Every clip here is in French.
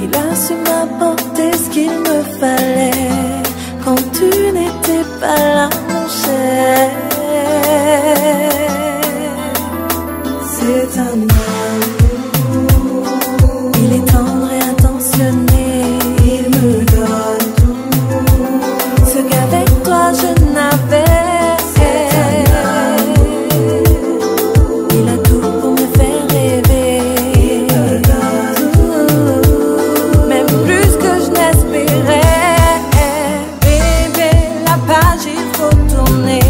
Il a su m'apporter ce qu'il me fallait quand tu n'étais pas là, mon cher. C'est un amour. Il est tendre et attentionné. Il me donne tout ce qu'avec toi je n'avais. Il a tout pour me faire rêver. Il me donne tout, même plus que je n'espérais. Bébé, la page il faut tourner.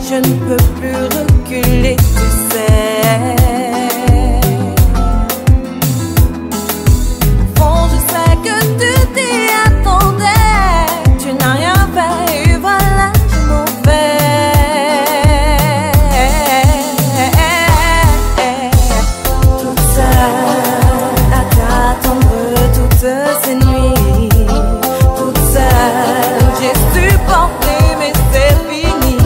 Je ne peux plus reculer, tu sais. Bon, je sais que tu t'y attendais. Tu n'as rien fait et voilà, je m'en vais. Toute seule à t'attendre toutes ces nuits. Toute seule, j'ai supporté mais c'est fini.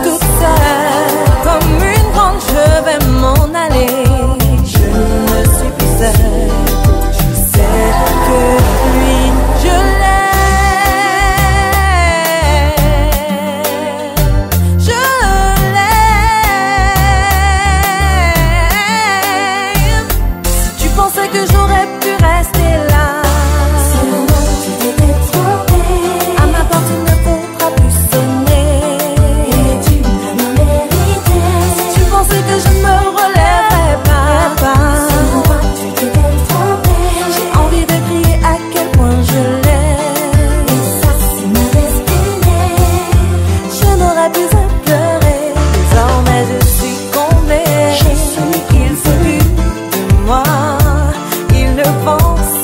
Toute seule, comme une grande, je vais m'en aller. Je ne suis plus seule. Je sais que lui, je l'aime. Je l'aime. Si tu pensais que j'aurais pu rester là, seulement tu t'étais trompé. À ma porte il ne faudra plus sonner. Et tu m'as mérité. Si tu pensais que je me relèverais pas, seulement tu t'étais trompé. J'ai envie de crier à quel point je l'aime. Et ça c'est ma destinée. Je n'aurais plus à pleurer. Désormais je suis comblée. Il s'occupe de moi. Il ne pense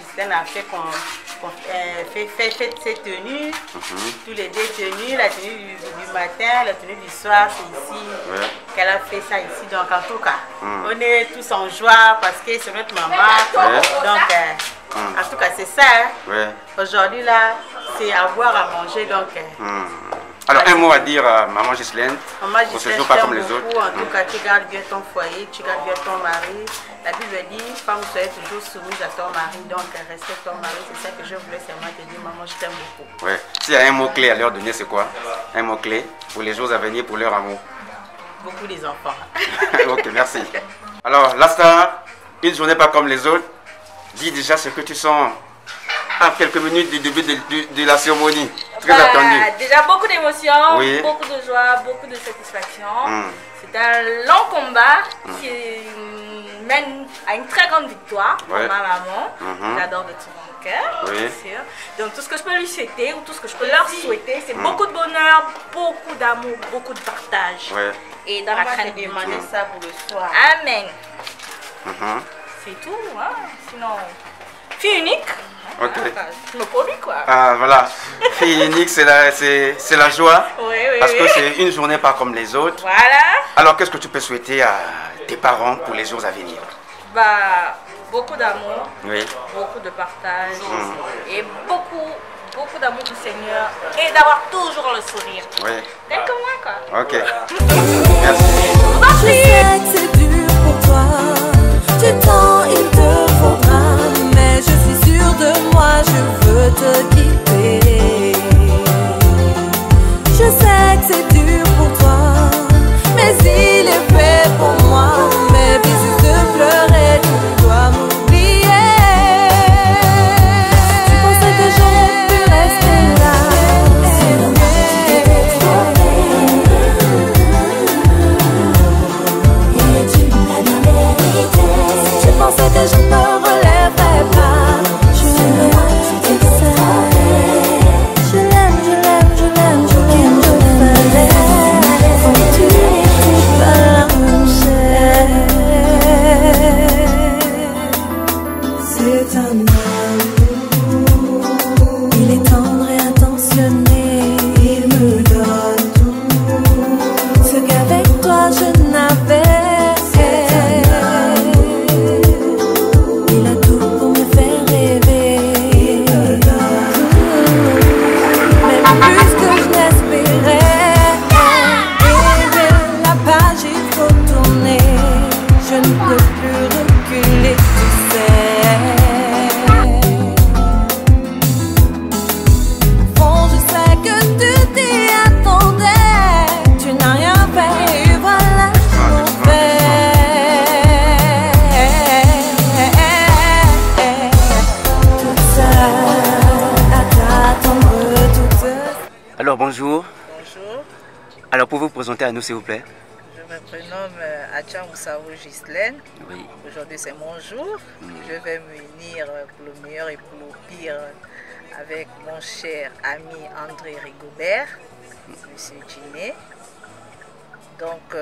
Ghislaine a fait ses tenues, tous les deux tenues, la tenue du matin, la tenue du soir, c'est ici qu'elle a fait ça ici. Donc en tout cas, on est tous en joie parce que c'est notre maman. Donc en tout cas c'est ça. Aujourd'hui là, c'est à boire, à manger. Donc. Alors un mot à dire à maman Ghislaine. Maman Ghislaine, pas comme les autres. En tout cas, tu gardes bien ton foyer, tu gardes bien ton mari. La Bible dit, femme, soyez toujours soumise à ton mari, donc respecte ton mari. C'est ça que je voulais seulement te dire, maman, je t'aime beaucoup. Ouais. S'il y a un mot clé à leur donner, c'est quoi? Un mot clé pour les jours à venir, pour leur amour. Beaucoup des enfants. Ok, merci. Alors, Lasta, une journée pas comme les autres. Dis déjà ce que tu sens à quelques minutes du début de la cérémonie. Très attendu. Déjà beaucoup d'émotions, Oui. beaucoup de joie, beaucoup de satisfaction. C'est un long combat qui mène à une très grande victoire pour ma maman. J'adore de tout mon cœur, bien sûr. Donc tout ce que je peux lui souhaiter ou tout ce que je peux leur souhaiter, c'est beaucoup de bonheur, beaucoup d'amour, beaucoup de partage. Et dans la crainte de demander ça pour le soir. Amen. C'est tout, hein? Sinon, fille unique. Ok. Je me produis quoi. Ah voilà, fille unique, c'est la joie. Parce que c'est une journée pas comme les autres. Voilà. Alors qu'est-ce que tu peux souhaiter à tes parents pour les jours à venir? Bah, beaucoup d'amour, Oui. beaucoup de partage et beaucoup d'amour du Seigneur et d'avoir toujours le sourire. Oui. Tel que moi quoi. Ok. Merci. Je sais que c'est dur pour toi, du temps il te faudra, mais je suis sûre de moi, je veux te guider. Je sais que c'est dur pour toi, mais il est fait pour moi. Mais puis de pleurer, tu dois m'oublier. Tu pensais que j'aurais pu rester là, je pensais que je ne me relèverais pas. Je l'aime, je l'aime, je l'aime, je l'aime, je l'aime, je l'aime. Quand tu n'étais pas là, mon cher. C'est un amour, il est tendre et attentionné. Il me donne tout ce qu'avec toi je n'avais. Alors bonjour. Bonjour. Alors pour vous présenter à nous s'il vous plaît. Je me prénomme Adja Moussaou Ghislaine. Oui. Aujourd'hui c'est mon jour. Je vais m'unir pour le meilleur et pour le pire avec mon cher ami André Rigobert, Monsieur Djiné. Donc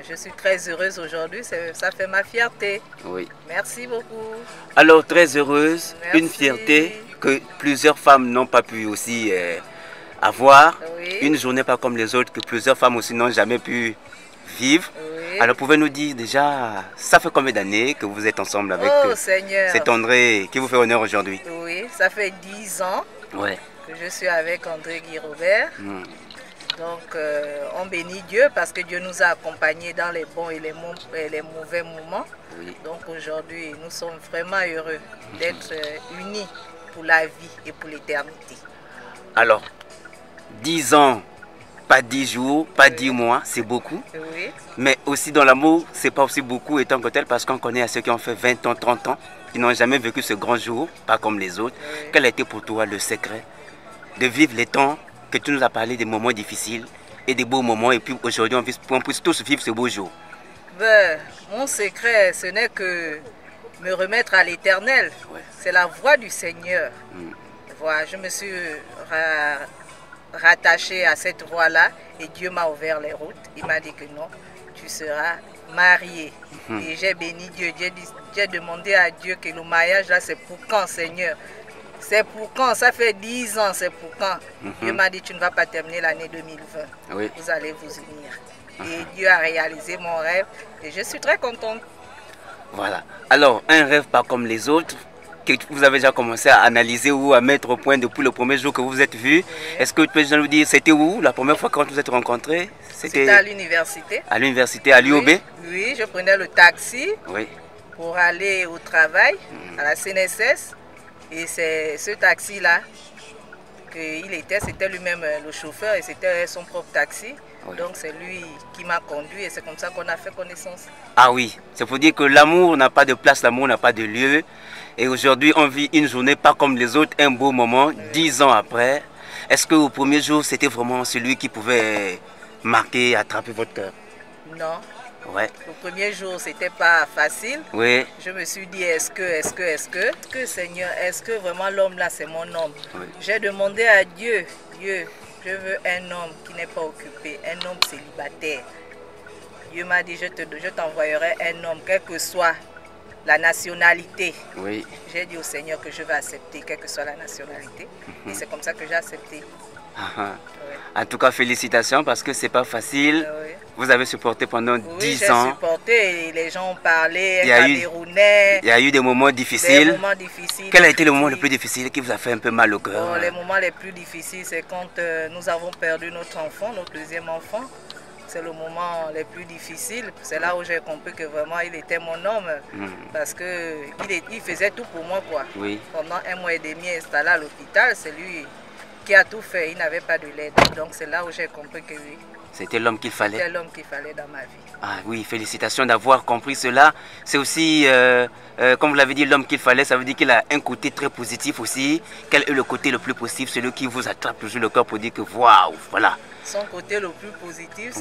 je suis très heureuse aujourd'hui, ça fait ma fierté. Oui. Merci beaucoup. Alors très heureuse, Merci. Une fierté que plusieurs femmes n'ont pas pu aussi avoir. Oui. Une journée pas comme les autres que plusieurs femmes aussi n'ont jamais pu vivre. Oui. Alors pouvez-nous dire déjà, ça fait combien d'années que vous êtes ensemble avec Seigneur. cet André qui vous fait honneur aujourd'hui? Oui, ça fait 10 ans Ouais. que je suis avec André Guy Robert. Donc on bénit Dieu parce que Dieu nous a accompagnés dans les bons et les mauvais moments. Oui. Donc aujourd'hui, nous sommes vraiment heureux d'être unis pour la vie et pour l'éternité. Alors, 10 ans, pas 10 jours, pas 10 mois, c'est beaucoup. Oui. Mais aussi dans l'amour, c'est pas aussi beaucoup étant que tel parce qu'on connaît à ceux qui ont fait 20 ans, 30 ans, qui n'ont jamais vécu ce grand jour, pas comme les autres. Oui. Quel a été pour toi le secret de vivre les temps que tu nous as parlé des moments difficiles et des beaux moments et puis aujourd'hui on puisse tous vivre ce beau jour? Ben, mon secret, ce n'est que me remettre à l'éternel. Ouais. C'est la voix du Seigneur. Voilà, je me suis rattaché à cette voie-là et Dieu m'a ouvert les routes. Il m'a dit que non, tu seras mariée. Et j'ai béni Dieu. J'ai demandé à Dieu que le mariage là, c'est pour quand, Seigneur? C'est pour quand? Ça fait 10 ans, c'est pour quand? Dieu m'a dit, tu ne vas pas terminer l'année 2020. Oui. Vous allez vous unir. Et Dieu a réalisé mon rêve et je suis très contente. Voilà. Alors, un rêve pas comme les autres, que vous avez déjà commencé à analyser ou à mettre au point depuis le premier jour que vous vous êtes vus. Oui. Est-ce que tu peux nous dire, c'était où la première fois quand vous êtes rencontrés? C'était à l'université. À l'université, à l'UOB? Oui, je prenais le taxi pour aller au travail, à la CNSS. Et c'est ce taxi-là qu'il était, c'était lui-même le chauffeur et c'était son propre taxi. Oui. Donc c'est lui qui m'a conduit et c'est comme ça qu'on a fait connaissance. Ah oui, c'est pour dire que l'amour n'a pas de place, l'amour n'a pas de lieu. Et aujourd'hui, on vit une journée pas comme les autres, un beau moment, 10 ans après. Est-ce qu'au premier jour, c'était vraiment celui qui pouvait marquer, attraper votre cœur? Non. Ouais. Le premier jour, c'était pas facile. Oui. Je me suis dit, est-ce que Seigneur, est-ce que vraiment l'homme là, c'est mon homme? Oui. J'ai demandé à Dieu, Dieu, je veux un homme qui n'est pas occupé, un homme célibataire. Dieu m'a dit, je t'envoyerai un homme, quelle que soit la nationalité. Oui. J'ai dit au Seigneur que je vais accepter, quelle que soit la nationalité. Et c'est comme ça que j'ai accepté. Oui. En tout cas, félicitations parce que c'est pas facile. Oui. Vous avez supporté pendant 10 ans. Oui, j'ai supporté et les gens ont parlé, Camerounais. Il y a eu des moments difficiles. Des moments difficiles. Quel a été le moment le plus difficile qui vous a fait un peu mal au cœur? Bon, les moments les plus difficiles, c'est quand nous avons perdu notre enfant, notre deuxième enfant. C'est le moment le plus difficile. C'est là où j'ai compris que vraiment il était mon homme. Parce qu'il faisait tout pour moi, quoi. Oui. Pendant 1 mois et demi installé à l'hôpital, c'est lui qui a tout fait. Il n'avait pas de l'aide. Donc c'est là où j'ai compris que oui. C'était l'homme qu'il fallait. C'était l'homme qu'il fallait dans ma vie. Ah oui, félicitations d'avoir compris cela. C'est aussi, comme vous l'avez dit, l'homme qu'il fallait, ça veut dire qu'il a un côté très positif aussi. Quel est le côté le plus positif, celui qui vous attrape toujours le cœur pour dire que waouh, voilà. Son côté le plus positif,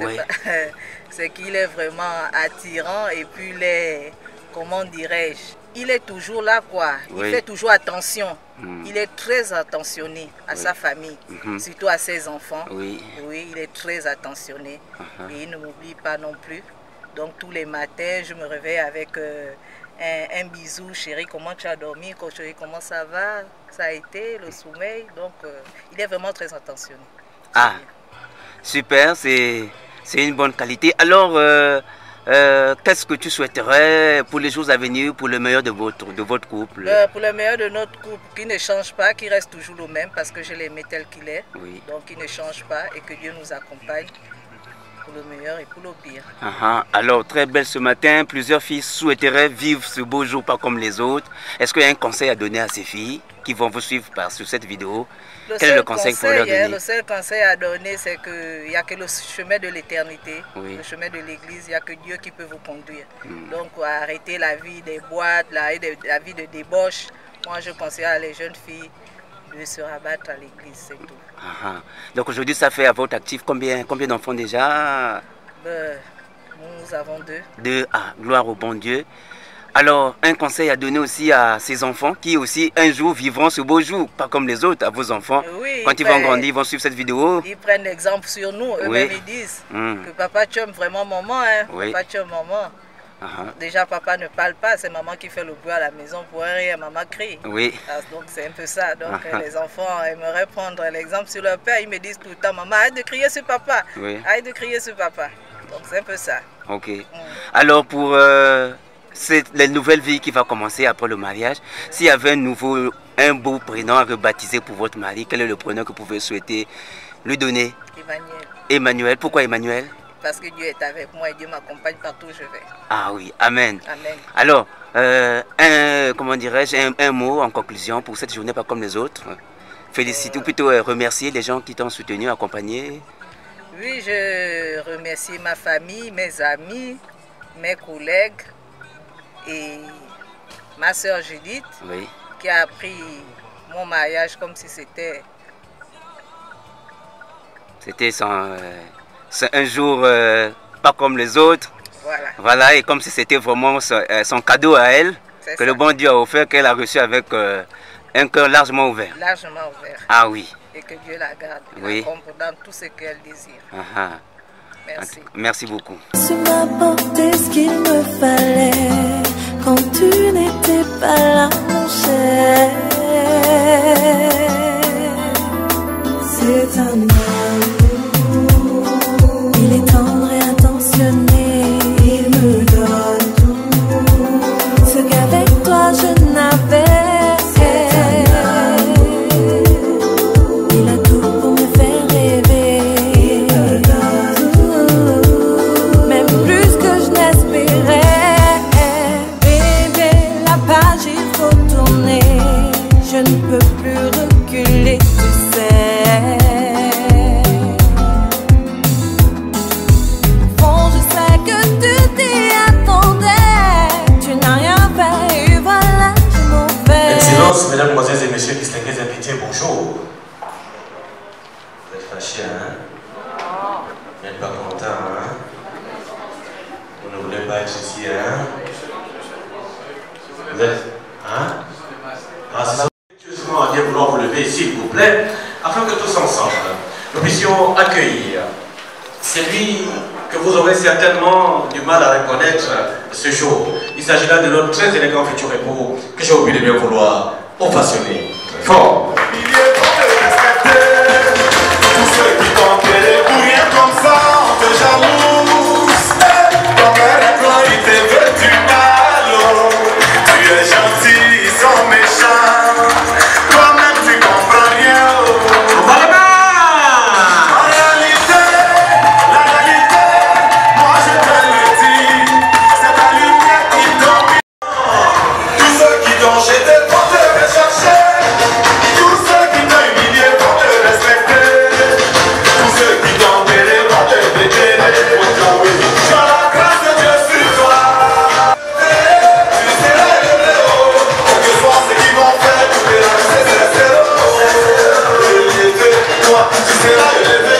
c'est qu'il est vraiment attirant et puis il est, comment dirais-je, il est toujours là, quoi. Il fait toujours attention. Il est très attentionné à sa famille, surtout à ses enfants. Oui, il est très attentionné et il ne m'oublie pas non plus. Donc tous les matins, je me réveille avec un bisou, chérie, comment tu as dormi? Chérie, comment ça va? Ça a été le sommeil. Donc il est vraiment très attentionné. Ah, super, c'est une bonne qualité. Alors, qu'est-ce que tu souhaiterais pour les jours à venir, pour le meilleur de votre couple? Pour le meilleur de notre couple, qui ne change pas, qui reste toujours le même, parce que je l'aimais tel qu'il est. Oui. Donc, il ne change pas et que Dieu nous accompagne pour le meilleur et pour le pire. Alors, très belle ce matin, plusieurs filles souhaiteraient vivre ce beau jour pas comme les autres. Est-ce qu'il y a un conseil à donner à ces filles qui vont vous suivre sur cette vidéo? Quel est le conseil pour leur donner? Le seul conseil à donner, c'est qu'il n'y a que le chemin de l'éternité, le chemin de l'église, il n'y a que Dieu qui peut vous conduire. Donc, arrêter la vie des boîtes, la vie de débauche. Moi, je conseille à les jeunes filles de se rabattre à l'église, c'est tout. Donc, aujourd'hui, ça fait à votre actif combien d'enfants déjà? Nous avons 2. 2, gloire au bon Dieu. Alors, un conseil à donner aussi à ces enfants qui aussi un jour vivront ce beau jour, pas comme les autres, à vos enfants. Oui, quand ils vont grandir, ils vont suivre cette vidéo. Ils prennent l'exemple sur nous, eux-mêmes ils disent que papa tu aimes vraiment maman, hein. Papa tu aimes maman. Déjà papa ne parle pas, c'est maman qui fait le bruit à la maison, pour rien, maman crie. Oui. Donc c'est un peu ça, donc les enfants aimeraient prendre l'exemple sur leur père, ils me disent tout le temps, maman arrête de crier sur papa, arrête de crier sur papa. Donc c'est un peu ça. Ok. Alors pour... c'est la nouvelle vie qui va commencer après le mariage. S'il y avait un beau prénom à rebaptiser pour votre mari, quel est le prénom que vous pouvez souhaiter lui donner? Emmanuel. Emmanuel, pourquoi Emmanuel? Parce que Dieu est avec moi et Dieu m'accompagne partout où je vais. Ah oui, amen. Amen. Alors, comment dirais-je, un mot en conclusion pour cette journée pas comme les autres. Féliciter ou plutôt remercier les gens qui t'ont soutenu, accompagné. Oui, je remercie ma famille, mes amis, mes collègues. Et ma soeur Judith, qui a pris mon mariage comme si c'était... C'était un jour pas comme les autres. Voilà, et comme si c'était vraiment son cadeau à elle, que le bon Dieu a offert, qu'elle a reçu avec un cœur largement ouvert. Largement ouvert. Ah oui. Et que Dieu la garde, la comprenne dans tout ce qu'elle désire. Merci. Merci beaucoup. Tu m'as apporté ce qu'il me fallait quand tu n'étais pas là, mon cher. C'est un amour. Il est tendre et attentionné. Il me donne tout ce qu'avec toi je n'avais. Il a tout pour me faire rêver. Même plus que je n'espérais. Bébé, la page il faut tourner. Je ne peux plus reculer, tu sais. Bon, je sais que tu t'y attendais. Tu n'as rien fait et voilà, je m'en vais. Excellence, mesdames, mesdemoiselles et messieurs, distingués invités, bonjour. Vous êtes fâchés, hein? Vous n'êtes pas contents, hein? Vous ne voulez pas être ici, hein? Vous êtes, hein? Ah, c'est ça. À bien vouloir vous lever, s'il vous plaît, afin que tous ensemble, nous puissions accueillir celui que vous aurez certainement du mal à reconnaître ce jour. Il s'agit là de notre très élégant futur époux que j'ai oublié de bien vouloir ovationner. Fort. Il est temps de respecter tous ceux qui t'ont fait pour rien comme ça, on te jalouse. Ton père est blanc, il t'est vêtu malo. Tu es gentil, ils sont méchants. Toi-même tu comprends rien. En réalité, la réalité, moi je te le dis, c'est ta lumière qui domine. Tous ceux qui t'ont jeté vont te rechercher. Tous ceux qui t'ont humilié vont te respecter. Tous ceux qui t'ont pédé vont te déterrer. Tu as la grâce de Dieu sur toi. Tu seras élevé haut. Quel que soit ce qu'ils vont faire, tu verras que c'est zéro. Élevé, toi, tu seras élevé.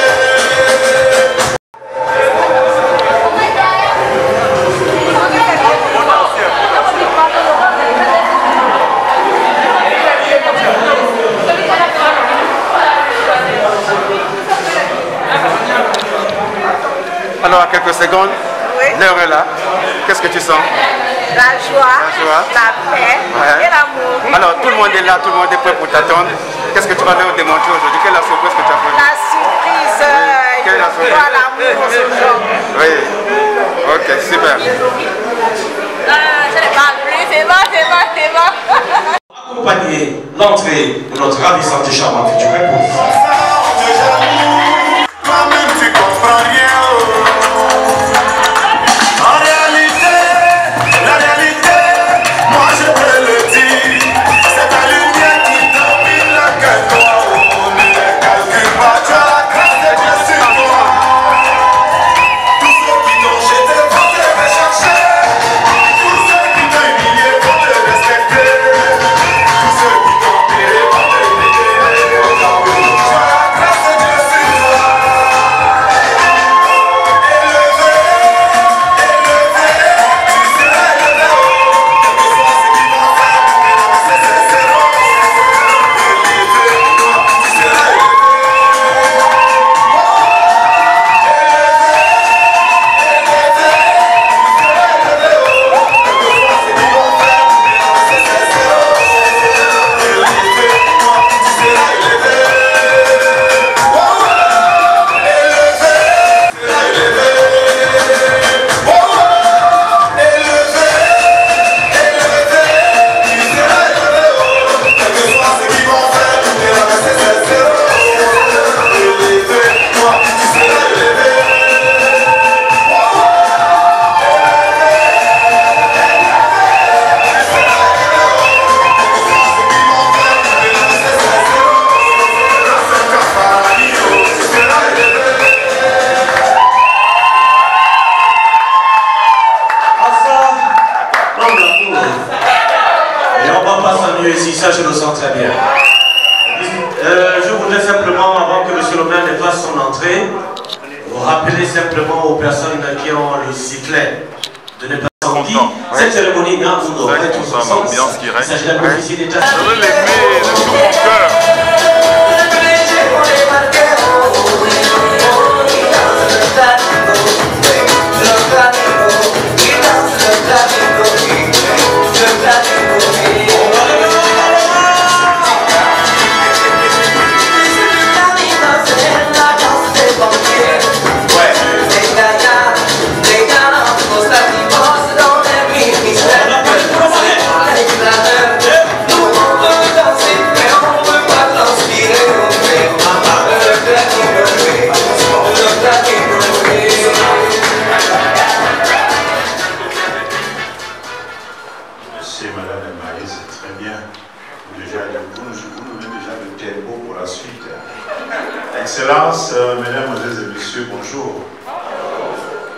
Alors, à quelques secondes, Oui. l'heure est là. Qu'est-ce que tu sens? La joie, joie. la paix Ouais. et l'amour. Alors, tout le monde est là, tout le monde est prêt pour t'attendre. Qu'est-ce que tu vas leur démontrer aujourd'hui? Quelle est la surprise que tu as faite? La surprise, Quelle est la surprise? joie, l'amour aujourd'hui. Oui. Ok, super. Je ne parle plus, c'est bon. Accompagner l'entrée de notre ravissante et charmante future épouse. Toi-même tu comprends rien. En réalité, la réalité, moi je te le dis, c'est ta lumière qui domine que toi. Ne les calcule pas, tu as la grâce de Dieu sur toi. Tous ceux qui t'ont jeté vont te rechercher. Tous ceux qui t'ont humilié vont te respecter. Tous ceux qui t'ont payé vont te déterrer. Tu as la grâce de Dieu sur toi. Ça, je le sens très bien. Je voudrais simplement, avant que M. le maire ne fasse son entrée, vous rappeler simplement aux personnes qui ont le sifflet de ne pas sortir. Cette cérémonie n'a pas de tout son sens. Il s'agit d'un officier d'État. Je veux l'aimer de tout mon cœur. Thank you.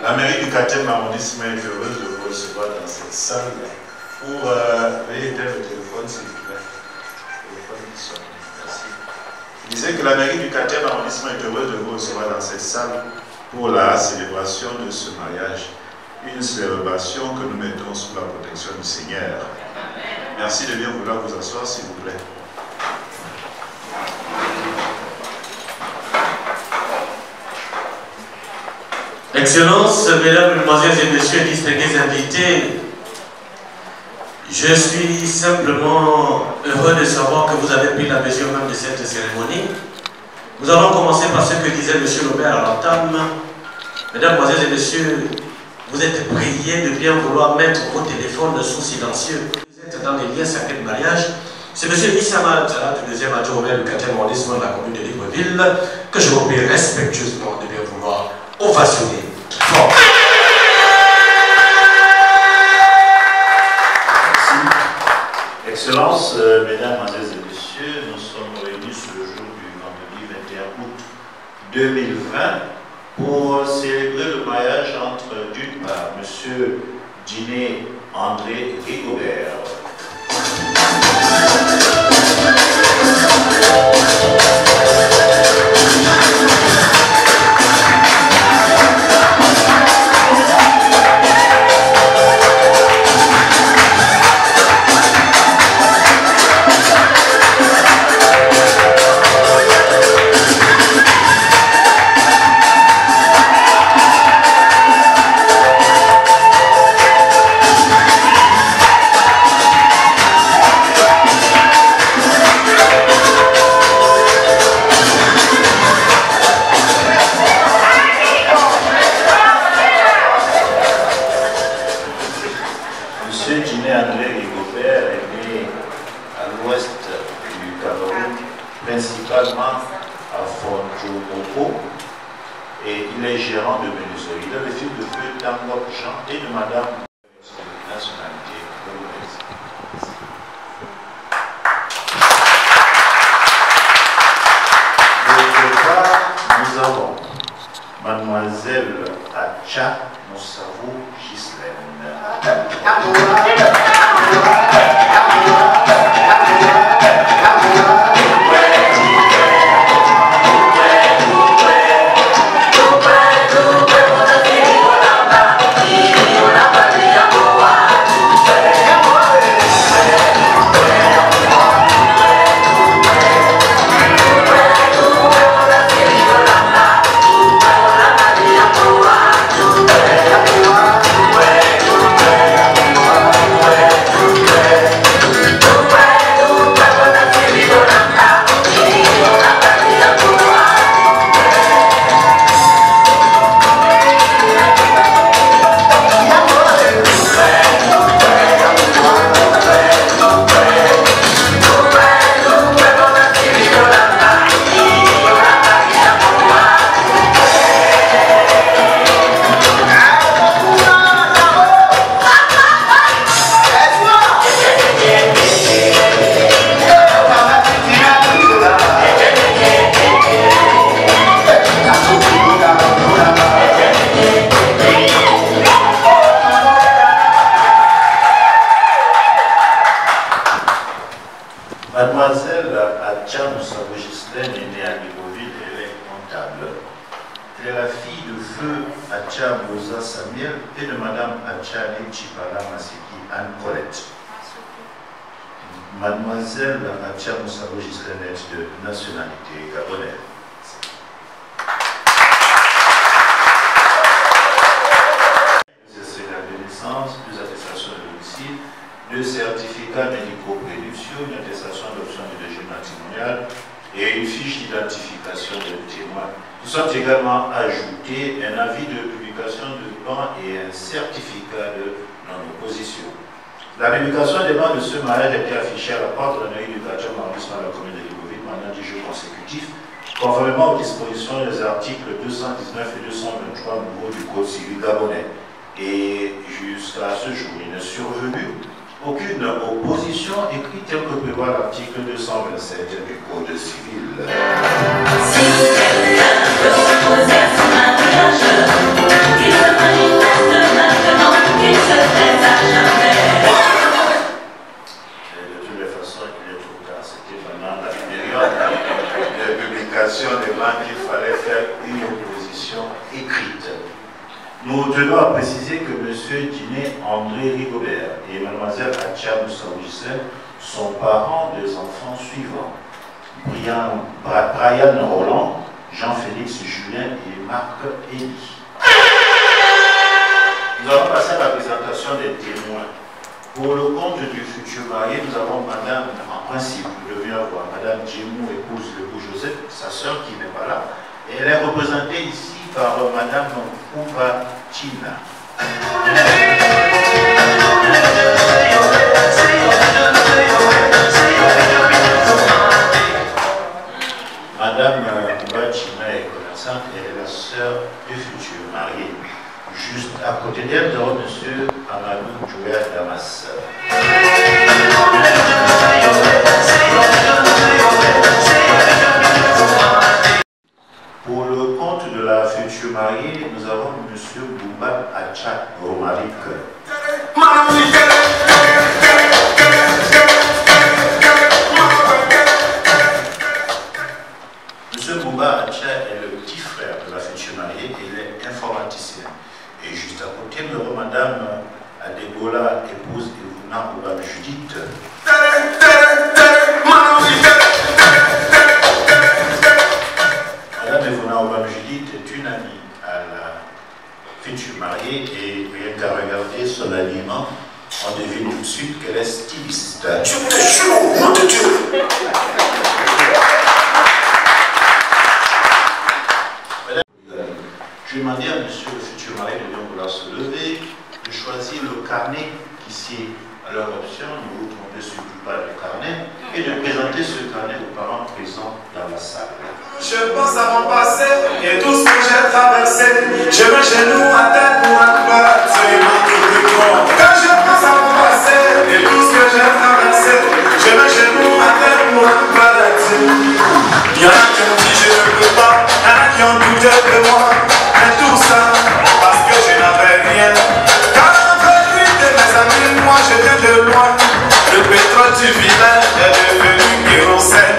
La mairie du 4e arrondissement est heureuse de vous recevoir dans cette salle pour veuillez éteindre le téléphone s'il vous plaît. Le téléphone qui sonne. Merci. Je disais que la mairie du 4e arrondissement est heureuse de vous recevoir dans cette salle pour la célébration de ce mariage. Une célébration que nous mettons sous la protection du Seigneur. Merci de bien vouloir vous asseoir s'il vous plaît. Excellences, mesdames, mesdemoiselles et messieurs, distingués invités, je suis simplement heureux de savoir que vous avez pris la mesure même de cette cérémonie. Nous allons commencer par ce que disait M. Robert à l'entame. Mesdames, mesdemoiselles et messieurs, vous êtes priés de bien vouloir mettre vos téléphones sous silencieux. Vous êtes dans les liens sacrés de mariage. C'est M. Issama Tala, du 2e adjoint du 4e arrondissement de la commune de Libreville, que je vous prie respectueusement de bien vouloir ovationner. Fort. Merci. Excellences, mesdames, mesdemoiselles et messieurs, nous sommes réunis ce jour du vendredi 21 août 2020 pour célébrer le mariage entre, d'une part, M. Diné André Rigobert. Mademoiselle Atia Moussabo Gislaine de nationalité gabonaise. Certificat de naissance, 2 attestations de domicile, 2 certificats médico-prédictions, une attestation d'option de régime matrimonial et une fiche d'identification de témoin. Nous sommes également ajoutés un avis de publication de ban et un certificat de non-opposition. La publication des bans de ce mariage a été affichée à la porte de la mairie du 4e arrondissement de la commune de Libreville pendant 10 jours consécutifs, conformément aux dispositions des articles 219 et 223 nouveaux du Code civil gabonais. Et jusqu'à ce jour, il n'est survenu aucune opposition écrite telle que prévoit l'article 227 du Code civil. Si quelqu'un veut s'opposer à son mariage, qu'il se marie Nous tenons à préciser que M. Diné André Rigobert et Mlle Atia Moussa sont parents des enfants suivants: Brian Roland, Jean-Félix Julien et Marc Elie. Nous allons passer à la présentation des témoins. Pour le compte du futur marié, nous avons Madame, en principe, vous devez avoir Madame Djemou, épouse Joseph, sa sœur qui n'est pas là. Et elle est représentée ici par Madame Ouba Tina. Madame Ouba Tina est commerçante et est la sœur du futur marié. Juste à côté d'elle, nous avons M. Amadou Jouya Damas. Pour le compte de la future mariée, nous avons M. Bouba Acha Romaric. M. Bouba Acha est le petit frère de la future mariée et il est informaticien. Et juste à côté, nous avons Madame Adebola, épouse Evuna Oubam Judith. Madame Evuna Oubam Judith est une amie à la future mariée et rien qu'à regarder son aliment, on devine tout de suite qu'elle est styliste. Je te jure au nom de Dieu! Je vais demander à monsieur le futur mari de bien vouloir se lever, de choisir le carnet qui sied à leur option, de vous tromper sur le pas du carnet et de présenter ce carnet aux parents présents dans la salle. Je pense à mon passé et tout ce que j'ai traversé. Je me genoux à terre pour accroître quand je pense à mon passé et tout ce que j'ai traversé, je me genoux à terre pour accroître. Il y en a qui ont dit je ne peux pas, il y en a qui ont douté de moi. Mais tout ça, parce que je n'avais rien. Quand après lui de mes amis, moi je viens de loin. Le pétrole du village est devenu kérosène.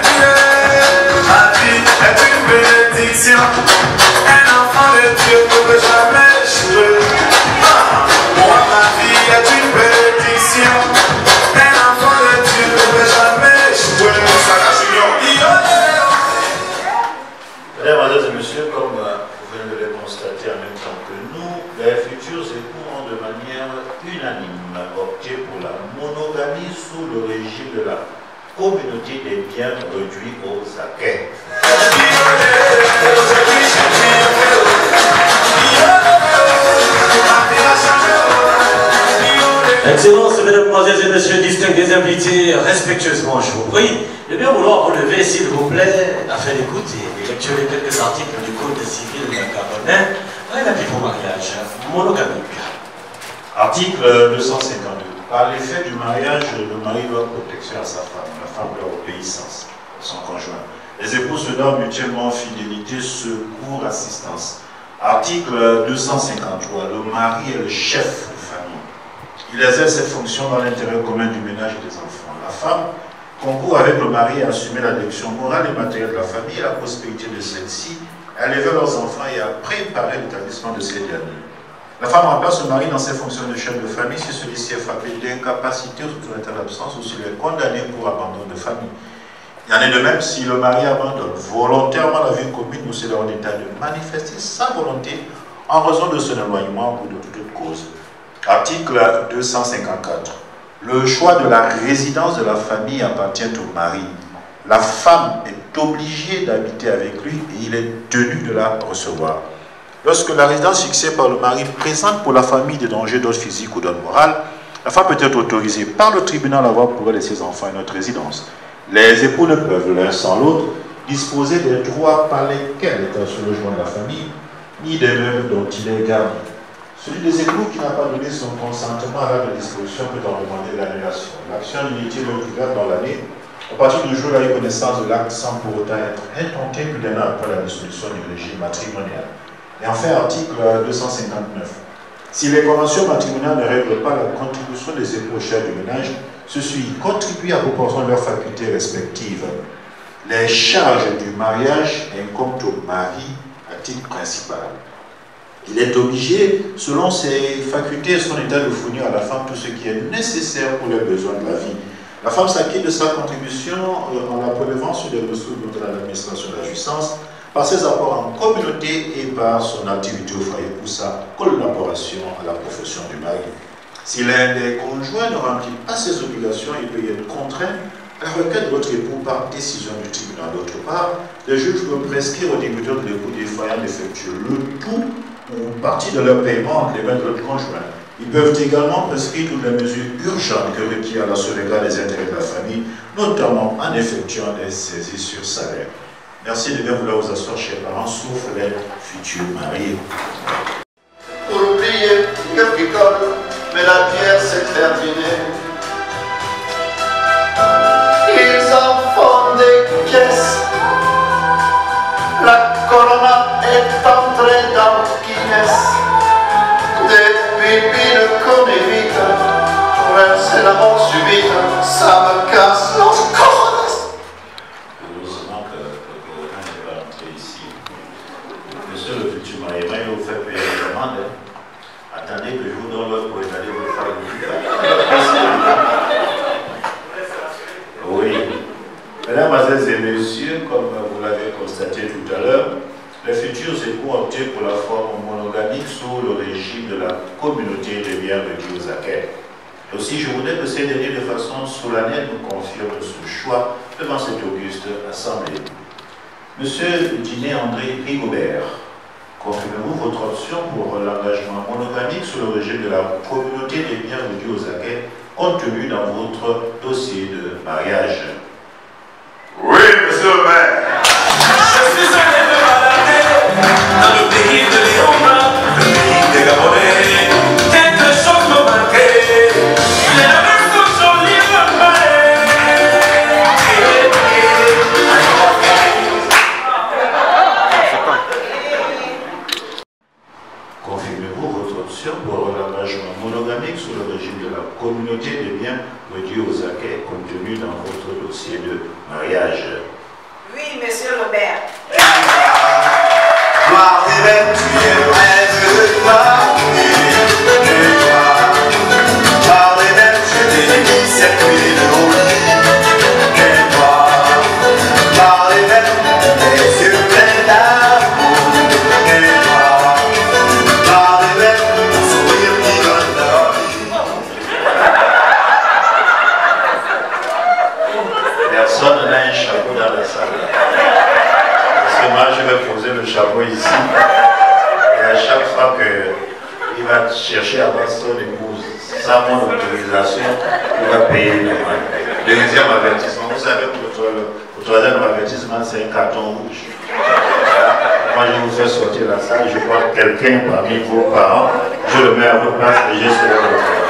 Ma vie est une bénédiction. Un enfant de Dieu ne peut jamais échouer. Moi ma vie est une bénédiction. Un enfant de Dieu ne peut jamais échouer. Mesdames et messieurs, comme vous venez de le constater en même temps que nous, les futurs époux ont de manière unanime opté pour la monogamie sous le régime de la communauté des biens réduits aux acquets. Excellences, mesdames et messieurs, distingués invités, respectueusement, je vous prie de bien vouloir vous lever, s'il vous plaît, afin d'écouter et lecturer quelques articles du Code civil gabonais relatif au mariage monogamique. Article 252. Par l'effet du mariage, le mari doit protection à sa femme, la femme doit obéissance à son conjoint. Les époux se donnent mutuellement fidélité, secours, assistance. Article 253. Le mari est le chef de famille. Il exerce cette fonction dans l'intérêt commun du ménage et des enfants. La femme concourt avec le mari à assumer la direction morale et matérielle de la famille et la prospérité de celle-ci, à élever leurs enfants et à préparer l'établissement de ces derniers. La femme remplace le mari dans ses fonctions de chef de famille si celui-ci est frappé d'incapacité ou de l'état d'absence ou s'il est condamné pour abandon de famille. Il y en est de même si le mari abandonne volontairement la vie commune ou s'il est en état de manifester sa volonté en raison de son éloignement ou de toute autre cause. Article 254. Le choix de la résidence de la famille appartient au mari. La femme est obligée d'habiter avec lui et il est tenu de la recevoir. Lorsque la résidence fixée par le mari présente pour la famille des dangers d'ordre physique ou d'ordre moral, la femme peut être autorisée par le tribunal à avoir pour elle et ses enfants une autre résidence. Les époux ne peuvent l'un sans l'autre disposer des droits par lesquels est assuré le logement de la famille, ni des meubles dont il est garni. Celui des époux qui n'a pas donné son consentement à l'acte de disposition peut en demander l'annulation. L'action d'unité est ouverte dans l'année à partir du jour où il a eu connaissance de l'acte sans pour autant être intenté plus d'un an après la dissolution du régime matrimonial. Et enfin, article 259. Si les conventions matrimoniales ne règlent pas la contribution des époux au chef du ménage, ceux-ci contribuent à proportion de leurs facultés respectives. Les charges du mariage incombent au mari à titre principal. Il est obligé, selon ses facultés et son état, de fournir à la femme tout ce qui est nécessaire pour les besoins de la vie. La femme s'acquitte de sa contribution en la prélevant sur les ressources de l'administration de la jouissance, par ses apports en communauté et par son activité au foyer pour sa collaboration à la profession du mari. Si l'un des conjoints ne remplit pas ses obligations, il peut y être contraint à la requête de votre époux par décision du tribunal. D'autre part, le juge peut prescrire aux débutants de l'époux défaillant d'effectuer le tout ou partie de leur paiement entre les mains de l'autre conjoint. Ils peuvent également prescrire toutes les mesures urgentes que requiert la sauvegarde des intérêts de la famille, notamment en effectuant des saisies sur salaire. Merci de bien vouloir vous asseoir, chers parents, sauf les futurs mariés. Pour oublier que picole, mais la pierre s'est terminée. Ils en font des caisses. La corona est entrée dans Guinness. Des pipines qu'on évite, pour elle c'est la mort subite, ça me casse los cojones. Heureusement que le corona n'est pas entré ici. Monsieur le futur marié, il vous fait payer la demande. Attendez que je vous donne l'autre pour aller vous faire le Oui. Mesdames et messieurs, comme vous l'avez constaté tout à l'heure, les futurs époux ont opté pour la forme monogamique sous le régime de la communauté des biens réduits aux acquêts. Et aussi, je voudrais que ces derniers, de façon solennelle, nous confirment ce choix devant cette auguste assemblée. Monsieur Diné André Rigobert, confirmez-vous votre option pour l'engagement monogamique sous le régime de la communauté des biens réduits aux acquêts contenu dans votre dossier de mariage? Oui, monsieur le maire. Je suis allé me balader dans le pays de Léoma, le pays des Gabonais. Quelque chose me manquait. Les amis sont jolis, Confirmez-vous votre option pour l'engagement monogamique sous le régime de la communauté des biens réduits aux acquets contenu dans votre dossier de mariage? Oui, monsieur le maire. Gloire des bêtes, tu es maître de gloire. Gloire des bêtes, je t'ai dit, circuler de haut. Gloire des bêtes, les yeux pleins d'amour. Gloire des bêtes, mon sourire qui donne la vie. Personne n'a un chapeau dans la salle. Parce que moi, je vais poser le chapeau ici. Et à chaque fois qu'il va chercher à avoir son épouse, sans mon autorisation, il va payer le mal. Deuxième avertissement. Vous savez que le troisième avertissement, c'est un carton rouge. Moi, je vous fais sortir la salle. Je vois quelqu'un parmi vos parents. Je le mets à votre place et je serai votre âge.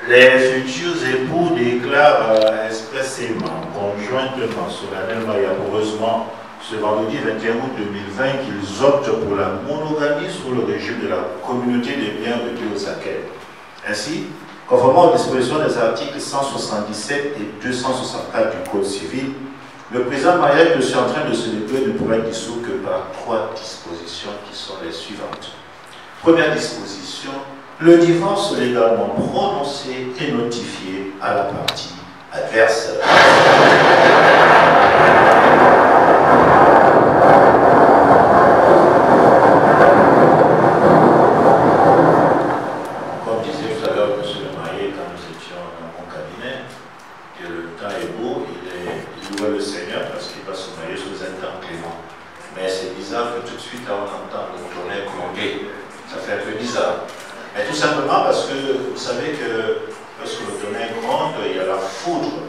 Les futurs époux déclarent expressément, conjointement, solennellement et amoureusement, ce vendredi 21 août 2020, qu'ils optent pour la monogamie sous le régime de la communauté des biens réduits aux acquêts. Ainsi, conformément aux dispositions des articles 177 et 264 du Code civil, le présent mariage que je suis en train de célébrer ne pourra être dissous que par 3 dispositions qui sont les suivantes. Première disposition, le divorce légalement prononcé et notifié à la partie adverse. Comme disait tout à l'heure monsieur le marié quand nous étions dans mon cabinet, que le temps est beau, il loue le Seigneur parce qu'il va se marier sous un temps clément. Mais c'est bizarre que tout de suite on entend le tonnerre gronder. Ça fait un peu bizarre. Mais tout simplement parce que vous savez que lorsque le tonnerre gronde, il y a la foudre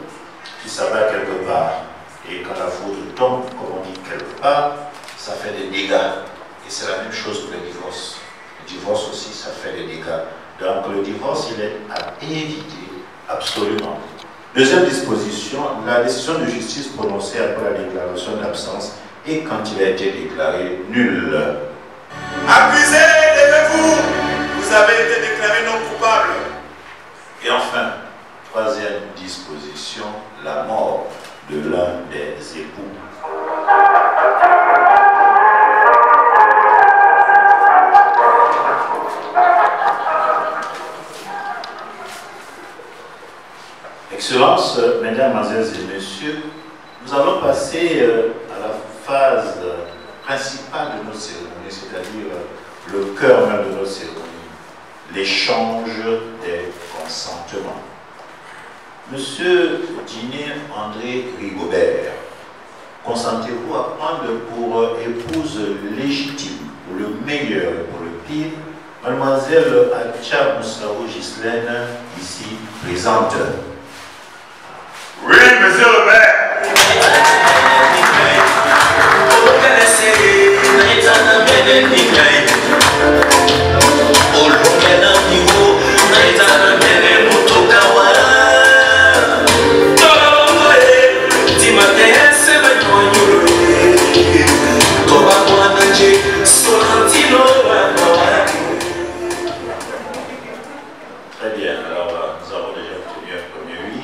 qui s'abat quelque part. Et quand la foudre tombe, comme on dit quelque part, ça fait des dégâts. Et c'est la même chose pour le divorce. Le divorce aussi, ça fait des dégâts. Donc le divorce, il est à éviter absolument. Deuxième disposition, la décision de justice prononcée après la déclaration d'absence et quand il a été déclaré nul. Accusé, levez-vous. Vous avez été déclaré non coupable. Et enfin, troisième disposition, la mort de l'un des époux. Mesdames, Mademoiselles et Messieurs, nous allons passer à la phase principale de notre cérémonie, c'est-à-dire le cœur même de notre cérémonie, l'échange des consentements. Monsieur Diné André Rigobert, consentez-vous à prendre pour épouse légitime, pour le meilleur et pour le pire, Mademoiselle Adja Moussao Ghislaine, ici présente. Oui, monsieur le maire. Très bien, alors nous avons déjà obtenu un premier oui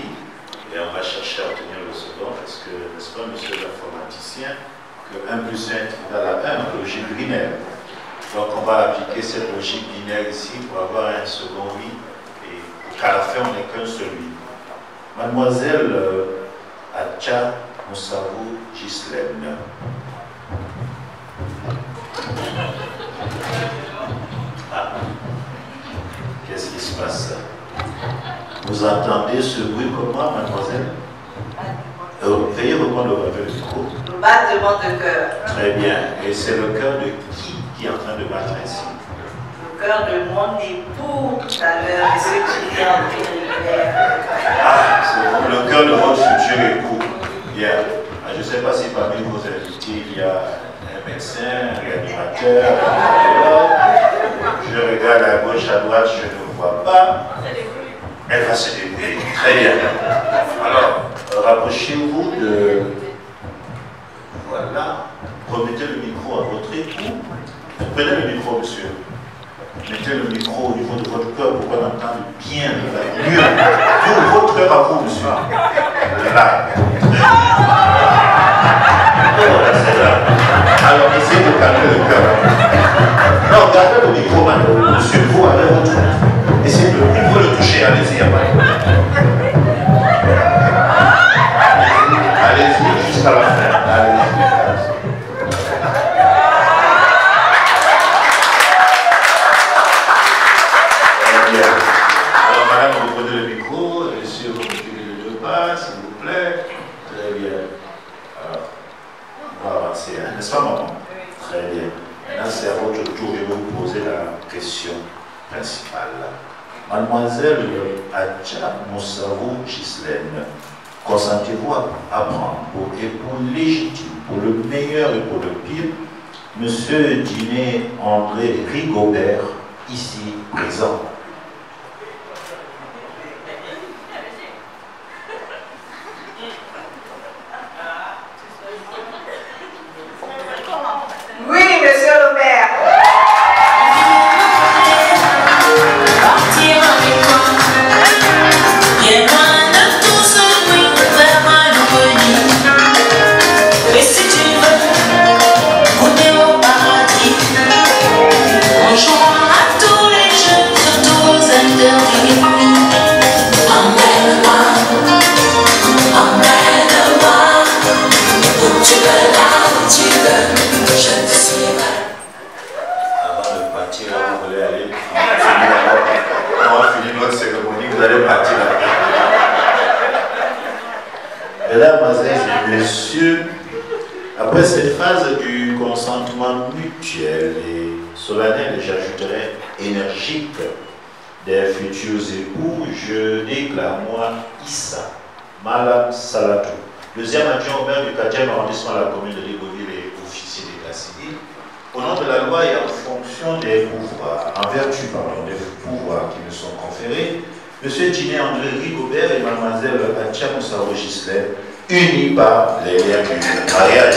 et on va chercher à obtenir le second parce que, n'est-ce pas, monsieur l'informaticien, que 1 plus 1 est égal à 1, logique binaire. Donc on va appliquer cette logique binaire ici pour avoir un second oui et qu'à la fin on n'ait qu'un seul oui. Mademoiselle Adja Moussao Ghislaine. Ah. Qu'est-ce qui se passe? Vous entendez ce bruit comment, mademoiselle? Veuillez reprendre le micro. Le battement de cœur. Très bien. Et c'est le cœur de qui est en train de battre ainsi? Le cœur de mon époux tout à l'heure, monsieur qui est en train. Ah, c'est le cœur de votre futur époux. Bien. Je ne sais pas si parmi vos invités, il y a un médecin, un réanimateur, je regarde à gauche, à droite, je ne vois pas. Elle va se débrouiller. Très bien. Alors, rapprochez-vous de... Voilà. Remettez le micro à votre époux. Prenez le micro, monsieur. Mettez le micro au niveau de votre cœur pour qu'on entende bien, mieux. Vous, votre cœur à vous, monsieur. Là. Voilà, c'est là. Alors, essayez de calmer le cœur. Non, gardez le micro, madame. Monsieur, vous avez votre... Essayez de le toucher, allez-y, il n'y a pas de... Allez-y jusqu'à la fin. Allez-y. Alors, madame, vous prenez le micro, monsieur, vous reculez les 2 pas, s'il vous plaît. Très bien. Alors, on va avancer, hein? N'est-ce pas, maman? Très bien. Maintenant, c'est à votre tour, je vais vous poser la question principale. Mademoiselle Adja Moussao Ghislaine, consentez-vous à prendre pour époux légitime, pour le meilleur et pour le pire, monsieur Diné André Rigobert, ici présent? Oui, monsieur le maire. Mesdames, Mademoiselles et Messieurs, après cette phase du consentement mutuel et solennel, et j'ajouterais énergique, des futurs époux, je déclare moi Issa Malam Salatou, deuxième adjoint au maire du 4e arrondissement de la commune de Libreville et officier d'état civil, au nom de la loi et en fonction des pouvoirs, en vertu des pouvoirs qui me sont conférés, M. Diné André Rigobert et Mademoiselle Adja Moussao Ghislaine, unis par les liens du mariage.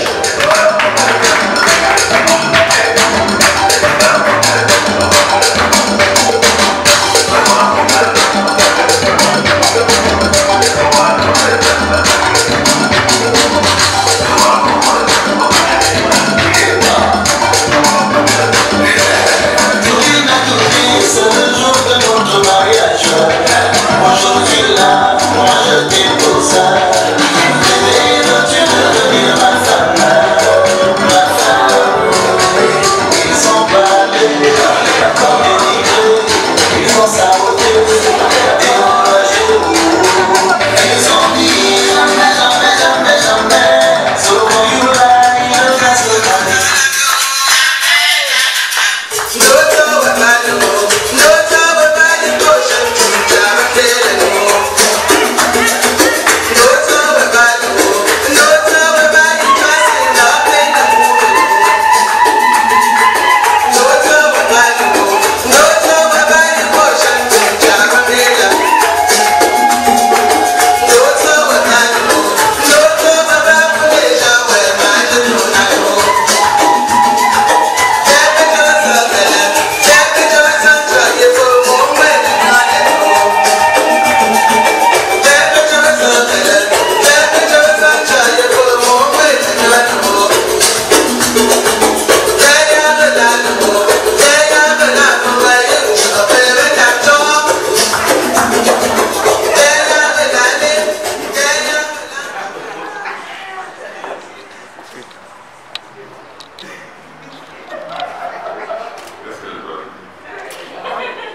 C'est le jour de notre mariage. Aujourd'hui là, moi je dépose ça.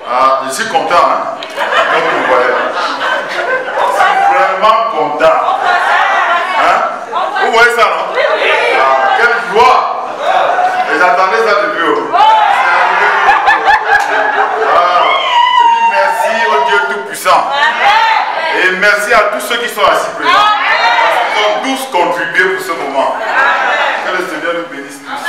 Ah, je suis content, hein? Comme vous voyez. Je suis vraiment content. Hein? Vous voyez ça, non? Ah, quelle joie! Et j'attendais ça depuis haut. Merci au Dieu Tout-Puissant. Et merci à tous ceux qui sont assis présents. Ils ont tous contribué pour ce moment. Que le Seigneur nous bénisse tous.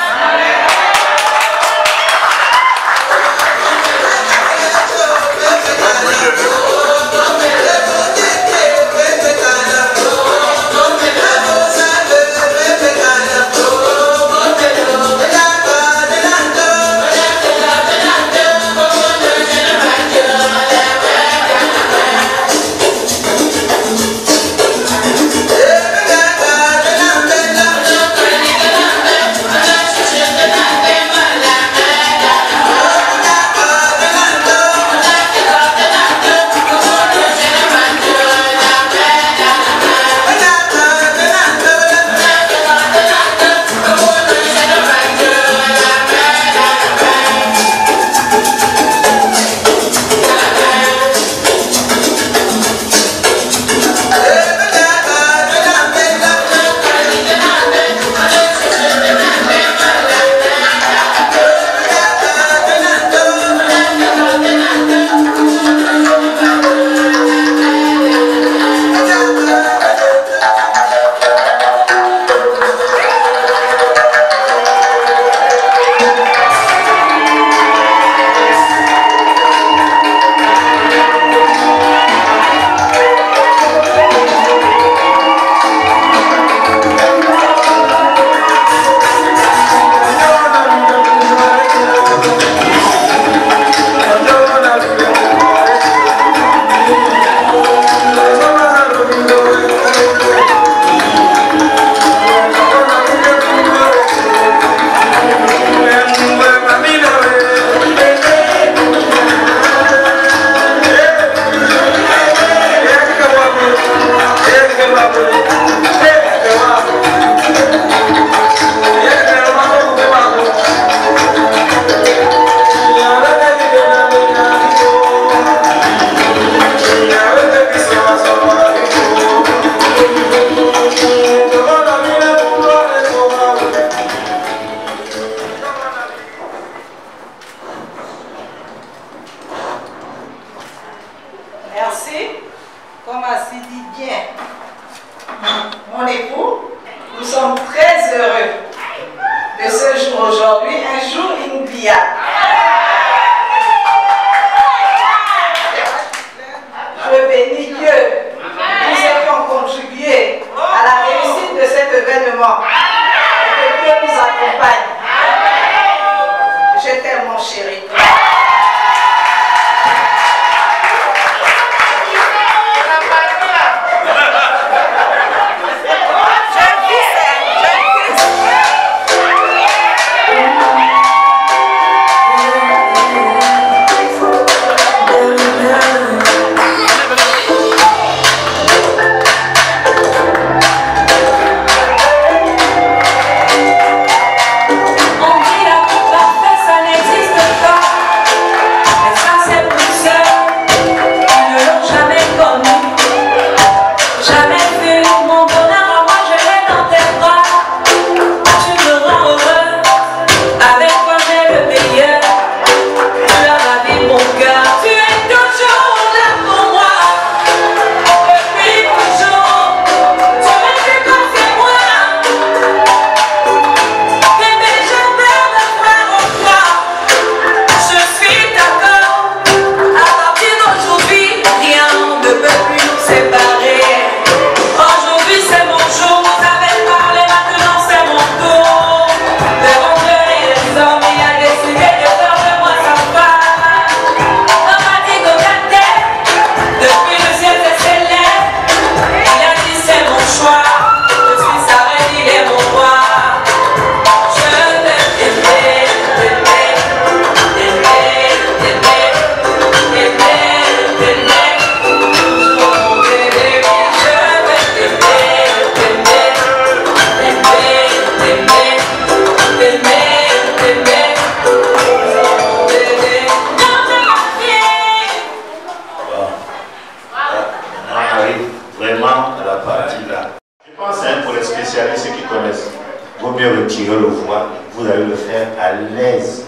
l'aise.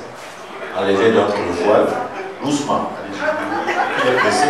Enlevez donc le voile, doucement. Il est pressé.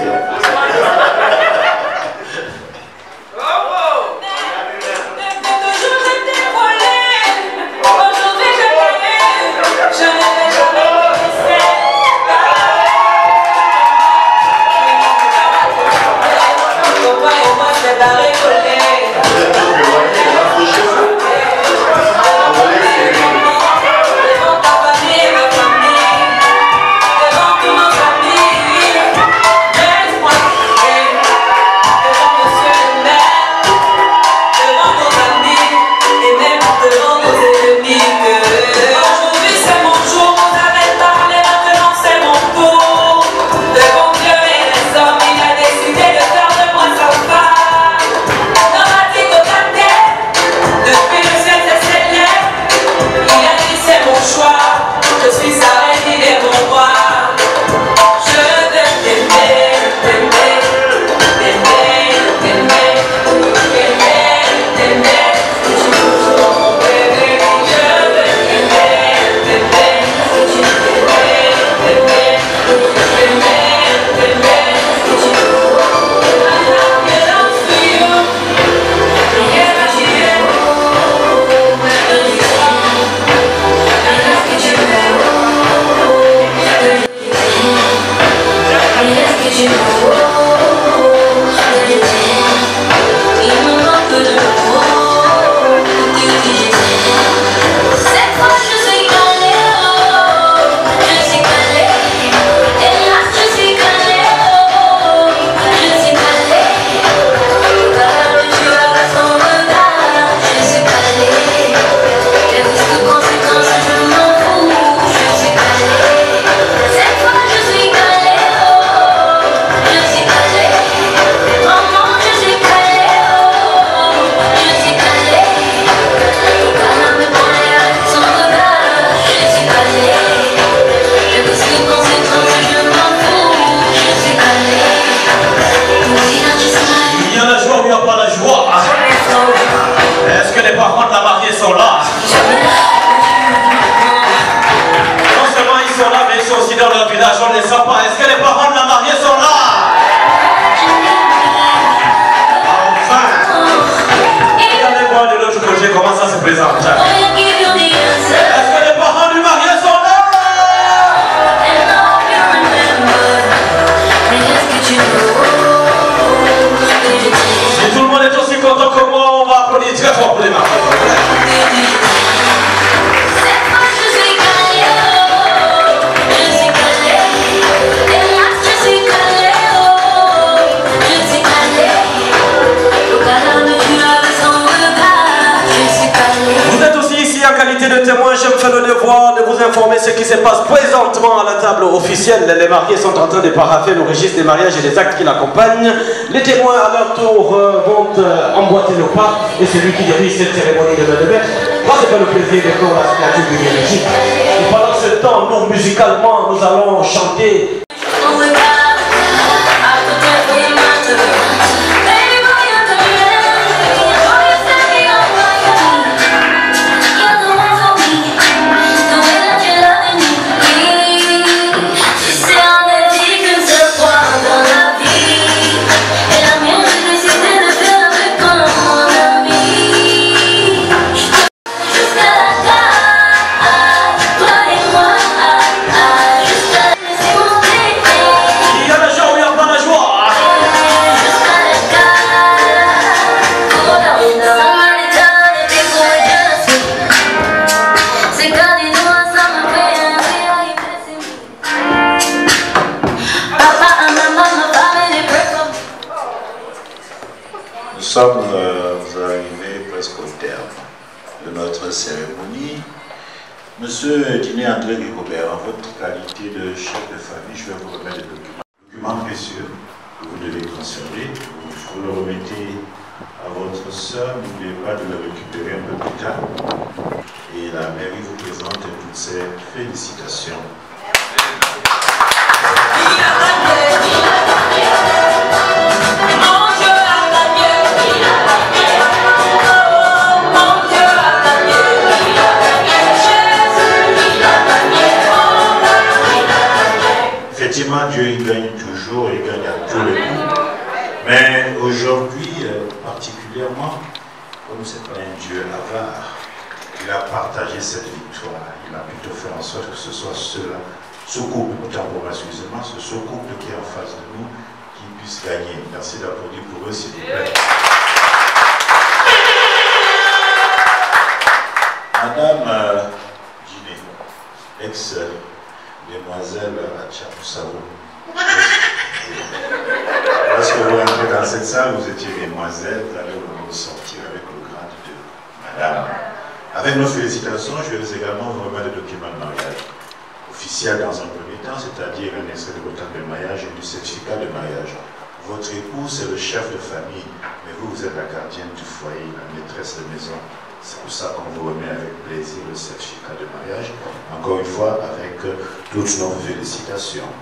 Ce qui se passe présentement à la table officielle. Les mariés sont en train de parapher le registre des mariages et des actes qui l'accompagnent. Les témoins à leur tour vont emboîter le pas et celui qui dirige cette cérémonie de main de maître va se faire le plaisir de faire la signature du hiérarchique. Et pendant ce temps, nous musicalement, nous allons chanter. Nous sommes arrivés presque au terme de notre cérémonie. Monsieur Diné André Rigobert, en votre qualité de chef de famille, je vais vous remettre des documents précieux que vous devez conserver. Vous le remettez à votre soeur, n'oubliez pas de le récupérer un peu plus tard. Et la mairie vous présente toutes ses félicitations. Mon Dieu a gagné. Dieu, il gagne toujours, il gagne à tous les coups. Mais aujourd'hui, particulièrement, comme ce n'est pas un Dieu avare, il a partagé cette victoire. Il a plutôt fait en sorte que ce soit ceux-là, ce couple, autant pour moi, excusez-moi, ce couple qui est en face de nous, qui puisse gagner. Merci d'applaudir pour eux, s'il vous plaît. Madame Giné, ex-demoiselle Atchamoussaou, lorsque vous rentrez dans cette salle, vous étiez demoiselle, vous allez vous sortir avec le grade de madame. Avec nos félicitations, je vais également vous remettre le document de mariage officiel dans un premier temps, c'est-à-dire un extrait de votre acte de mariage et du certificat de mariage. Votre époux, c'est le chef de famille, mais vous, vous êtes la gardienne du foyer, la maîtresse de maison. C'est pour ça qu'on vous remet avec plaisir le certificat de mariage. Encore une fois, avec toutes nos félicitations.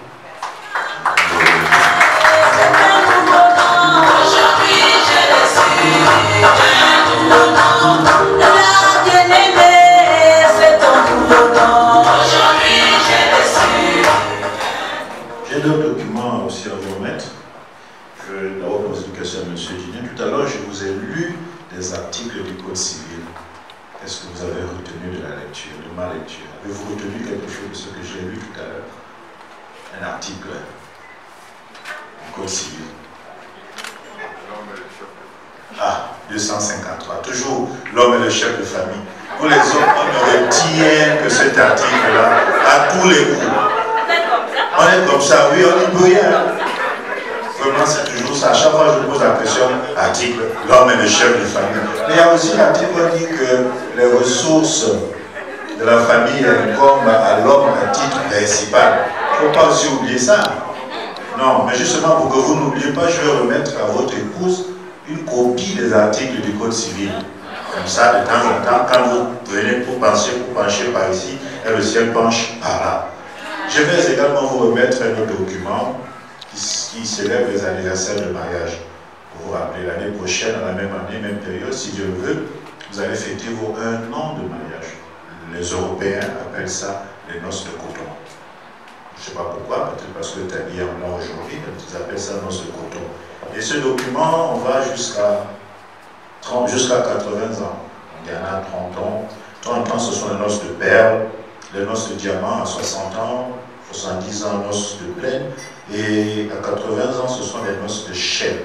Aujourd'hui, je le suis. La bien-aimée, c'est ton nouveau nom. Aujourd'hui, je le suis. J'ai d'autres documents aussi à vous remettre. Je vais d'abord poser une question à M. Giné. Tout à l'heure, je vous ai lu des articles du Code civil. Qu'est-ce que vous avez retenu de la lecture, de ma lecture? Avez-vous retenu quelque chose de ce que j'ai lu tout à l'heure? Un article du Code civil. Ah, 253. Toujours l'homme est le chef de famille. Pour les hommes, on ne retient que cet article-là à tous les coups. On est comme ça, oui, on n'y peut rien. Vraiment, c'est toujours ça. À chaque fois, je pose la question, article, l'homme est le chef de famille. Mais il y a aussi l'article qui dit que les ressources de la famille incombent à l'homme à titre principal. Il ne faut pas aussi oublier ça. Non, mais justement, pour que vous n'oubliez pas, je vais remettre à votre épouse une copie des articles du Code civil. Comme ça, de temps en temps, quand vous venez pour pencher par ici, et le ciel penche par là. Je vais également vous remettre un autre document qui célèbre les anniversaires de mariage. Pour vous rappeler, l'année prochaine, à la même année, même période, si Dieu le veut, vous allez fêter vos 1 an de mariage. Les Européens appellent ça les noces de coton. Je ne sais pas pourquoi, peut-être parce que tu es habillé en blanc aujourd'hui, mais ils appellent ça noces de coton. Et ce document, on va jusqu'à 80 ans. Il y en a 30 ans. 30 ans, ce sont les noces de perles, les noces de diamant à 60 ans, 70 ans, noces de plaine. Et à 80 ans, ce sont les noces de chêne.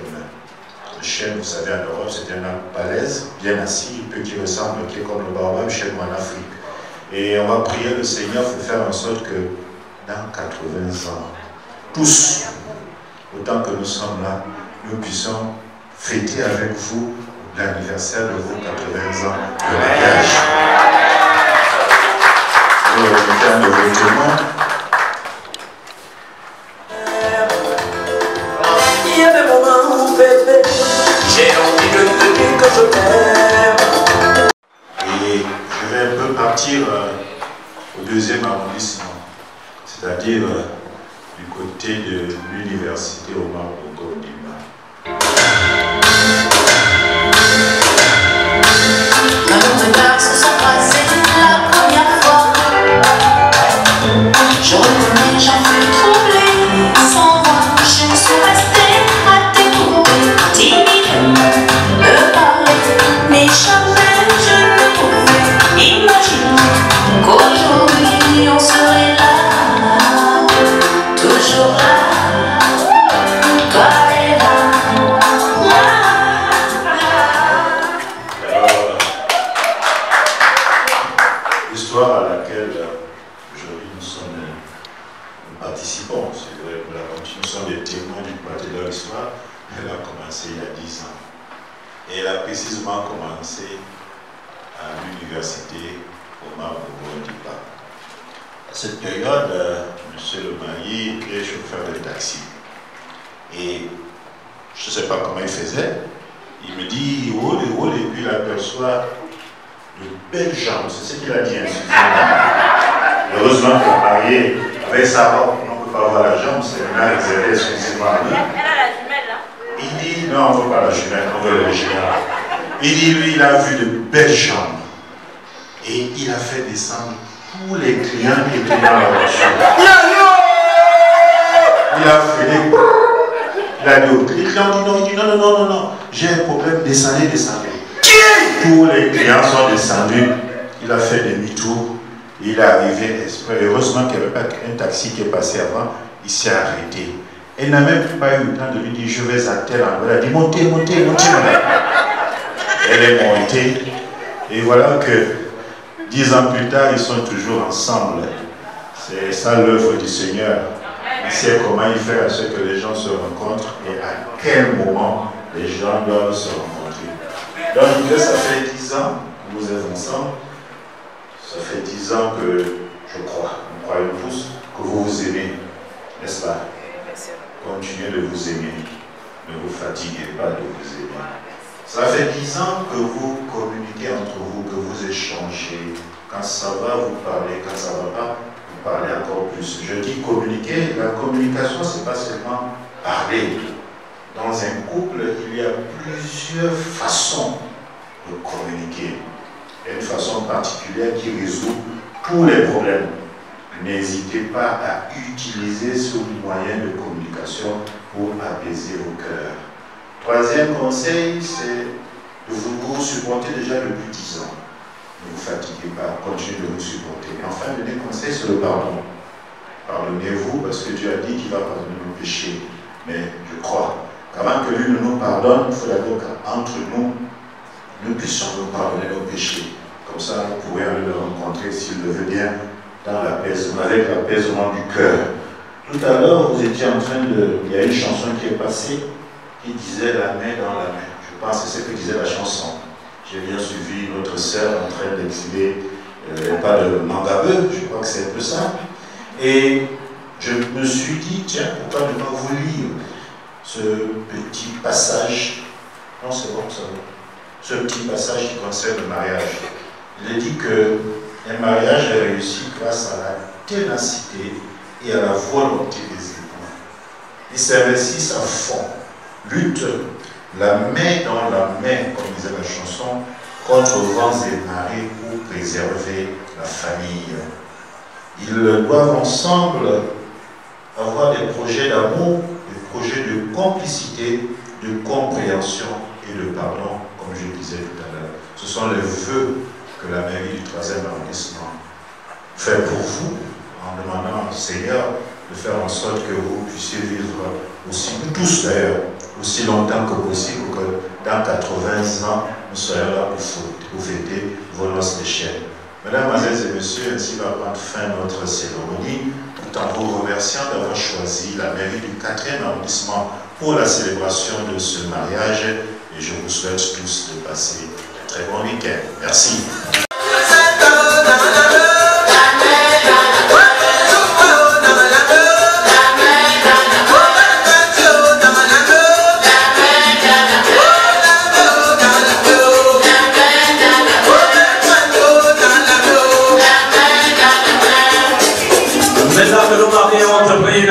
Le chêne, vous savez, en Europe, c'est un arbre balèze, bien assis, un peu qui ressemble, qui est comme le baobab chez moi en Afrique. Et on va prier le Seigneur pour faire en sorte que dans 80 ans, tous, autant que nous sommes là, nous puissions fêter avec vous l'anniversaire de vos 80 ans de mariage. Vous remettez un de votre nom. Il y a des moments où bébé, j'ai envie de te dire que je t'aime. Et je vais un peu partir au 2e arrondissement, c'est-à-dire du côté de l'université Omar Bongo Ondimba. Quand nos regards se sont croisés la première fois, je reconnais, j'en fus troublée. Sans moi, je suis restée à t'écouter, timidement me parler, mais jamais je ne pouvais imaginer qu'aujourd'hui on serait là, toujours là, toi et L'histoire à laquelle aujourd'hui nous participons, c'est vrai, nous sommes des témoins d'une partie de l'histoire. Elle a commencé il y a 10 ans. Et elle a précisément commencé à l'université Omar Bongo Ondimba. À cette période, M. le marié était chauffeur de taxi. Et je ne sais pas comment il faisait. Il me dit, roule, et puis il aperçoit de belles jambes. C'est ce qu'il a dit. Heureusement que le marié, avec sa robe, on ne peut pas voir la jambe, c'est une réservé exclusivement à lui. Elle a la jumelle là. Il dit, non, on ne veut pas la jumelle, on veut l'original. Il dit, lui, il a vu de belles jambes. Et il a fait descendre tous les clients qui étaient dans la voiture. il a freiné. Il a dit au client, non, j'ai un problème, descendez. Tous les clients sont descendus. Il a fait demi-tour. Il est arrivé exprès. Heureusement qu'il n'y avait pas un taxi qui est passé avant. Il s'est arrêté. Il n'a même pas eu le temps de lui dire je vais à tel endroit. Il a dit montez. Elle est montée. Et voilà que 10 ans plus tard, ils sont toujours ensemble. C'est ça l'œuvre du Seigneur. Il sait comment il fait à ce que les gens se rencontrent et à quel moment les gens doivent se rencontrer. Donc ça fait 10 ans que vous êtes ensemble. Ça fait 10 ans que je crois, nous croyons tous, que vous vous aimez, n'est-ce pas? Continuez de vous aimer. Ne vous fatiguez pas de vous aimer. Ça fait 10 ans que vous communiquez entre vous, que vous échangez. Quand ça va, vous parlez. Quand ça ne va pas, vous parlez encore plus. Je dis communiquer. La communication, ce n'est pas seulement parler. Dans un couple, il y a plusieurs façons de communiquer. Il y a une façon particulière qui résout tous les problèmes. N'hésitez pas à utiliser ce moyen de communication pour apaiser vos cœurs. Troisième conseil, c'est de vous supporter déjà depuis 10 ans. Ne vous fatiguez pas, continuez de vous supporter. Et enfin, le dernier conseil, c'est le pardon. Pardonnez-vous parce que Dieu a dit qu'il va pardonner nos péchés. Mais je crois qu'avant que lui ne nous pardonne, il faut d'abord qu'entre nous, nous puissions nous pardonner nos péchés. Comme ça, vous pourrez aller le rencontrer s'il le veut bien, avec l'apaisement du cœur. Tout à l'heure, vous étiez en train de... Il y a une chanson qui est passée qui disait la main dans la main. Je pense que c'est ce que disait la chanson. J'ai bien suivi notre sœur en train d'exhiber pas de mangabeu, je crois que c'est un peu ça. Et je me suis dit, tiens, pourquoi ne pas vous lire ce petit passage? Non, c'est bon, ça va. Ce petit passage qui concerne le mariage. Il est dit qu'un mariage est réussi grâce à la ténacité et à la volonté des époux. Ils s'investissent à fond, luttent la main dans la main, comme disait la chanson, contre vents et marées pour préserver la famille. Ils doivent ensemble avoir des projets d'amour, des projets de complicité, de compréhension et de pardon, comme je disais tout à l'heure. Ce sont les vœux que la mairie du 3e arrondissement fait pour vous, en demandant au Seigneur de faire en sorte que vous puissiez vivre aussi, nous tous d'ailleurs, aussi longtemps que possible, pour que dans 80 ans, nous soyons là pour fêter vos noces de chair. Mesdames, et messieurs, ainsi va prendre fin notre cérémonie, tout en vous remerciant d'avoir choisi la mairie du 4e arrondissement pour la célébration de ce mariage, et je vous souhaite tous de passer un très bon week-end. Merci.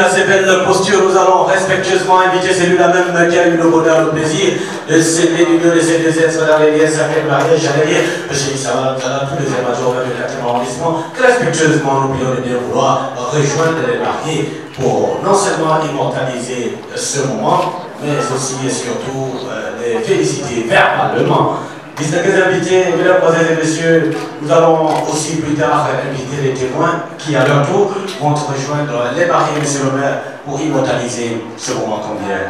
Assez belle posture, nous allons respectueusement inviter celui-là même qui a eu le bonheur, le plaisir de s'aider l'union de ces deux êtres dans les liens sacrés de mariage. J'allais dire, monsieur Issa, tous les majors du 4e arrondissement, respectueusement, nous prions de bien vouloir rejoindre les mariés pour non seulement immortaliser ce moment, mais aussi et surtout les féliciter verbalement. Distingués invités, mesdames, et messieurs, nous allons aussi plus tard inviter les témoins qui, à leur tour, vont rejoindre les mariés, monsieur le maire, pour immortaliser ce moment convivial.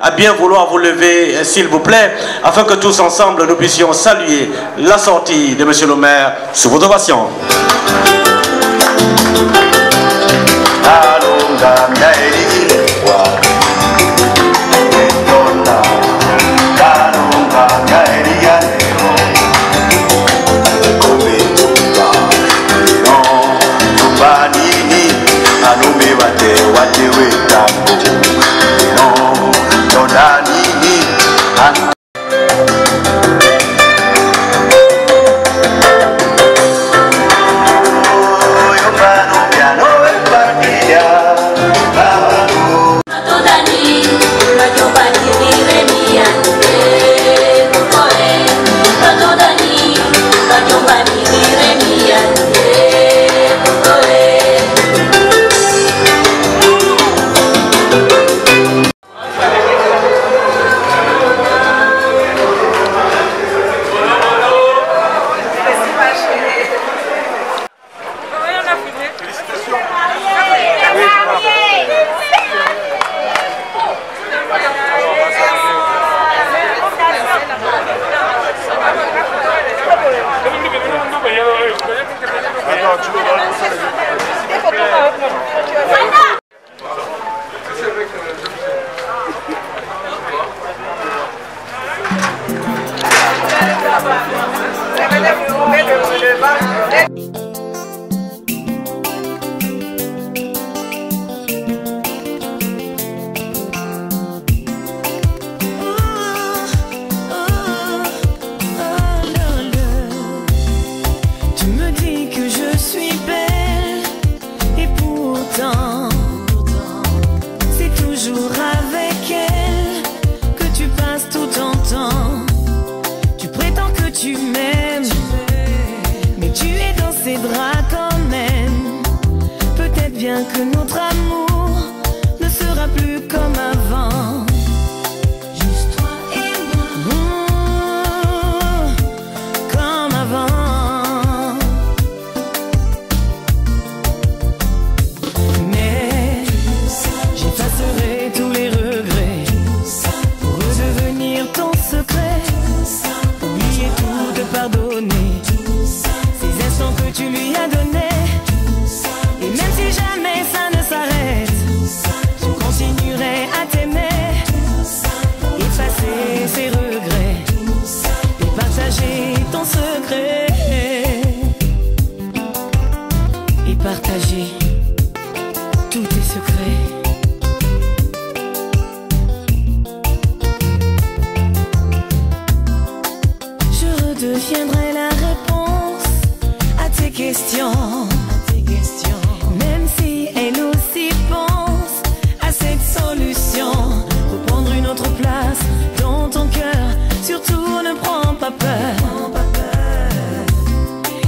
À bien vouloir vous lever, s'il vous plaît, afin que tous ensemble nous puissions saluer la sortie de monsieur le maire sous votre ovation. bien que notre amour ne sera plus comme avant. Juste toi et moi, comme avant. Mais j'effacerai tous les regrets pour redevenir ton secret. Oublier tout, te pardonner ces instants que tu lui as donnés. Et même si jamais ça ne s'arrête, je continuerai à t'aimer, effacer ses regrets et partager ton secret. Et partager tous tes secrets. Je redeviendrai la réponse à tes questions. Même si elle aussi pense à cette solution, reprendre une autre place dans ton cœur. Surtout ne prends pas peur.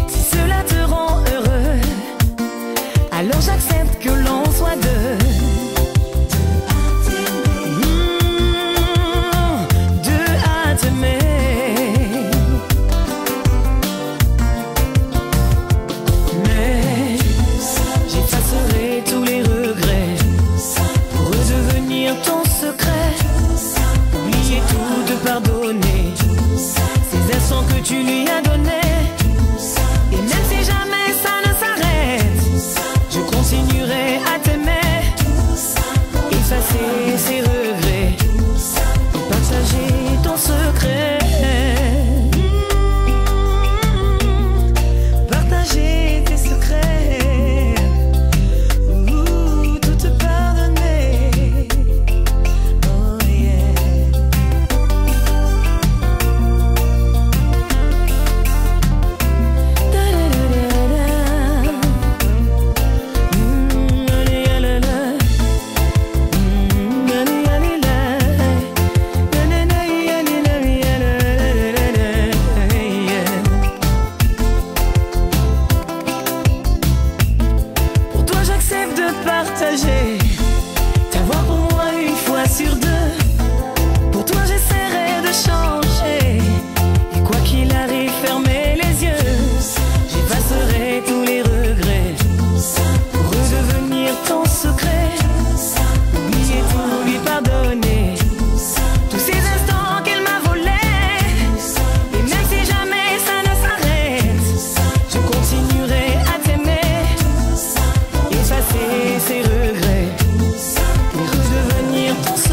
Si cela te rend heureux, alors j'accepte que l'on soit deux. Deux à t'aimer. Tous les regrets pour redevenir ton secret. Oublier tout, te pardonner ces instants que tu lui as donnés. Et même si jamais ça ne s'arrête, je continuerai à t'aimer, effacer ses regrets et partager ton secret. Partager tes secrets. T'avoir pour moi une fois sur deux. Pour toi j'essaierai de changer. Et quoi qu'il arrive, fermer les yeux. J'effacerai tous les regrets pour redevenir ton secret. Oublier tout, lui pardonner tous ces instants qu'elle m'a volés. Et même si jamais ça ne s'arrête, je continuerai à t'aimer, effacer ses regrets et redevenir ton secret.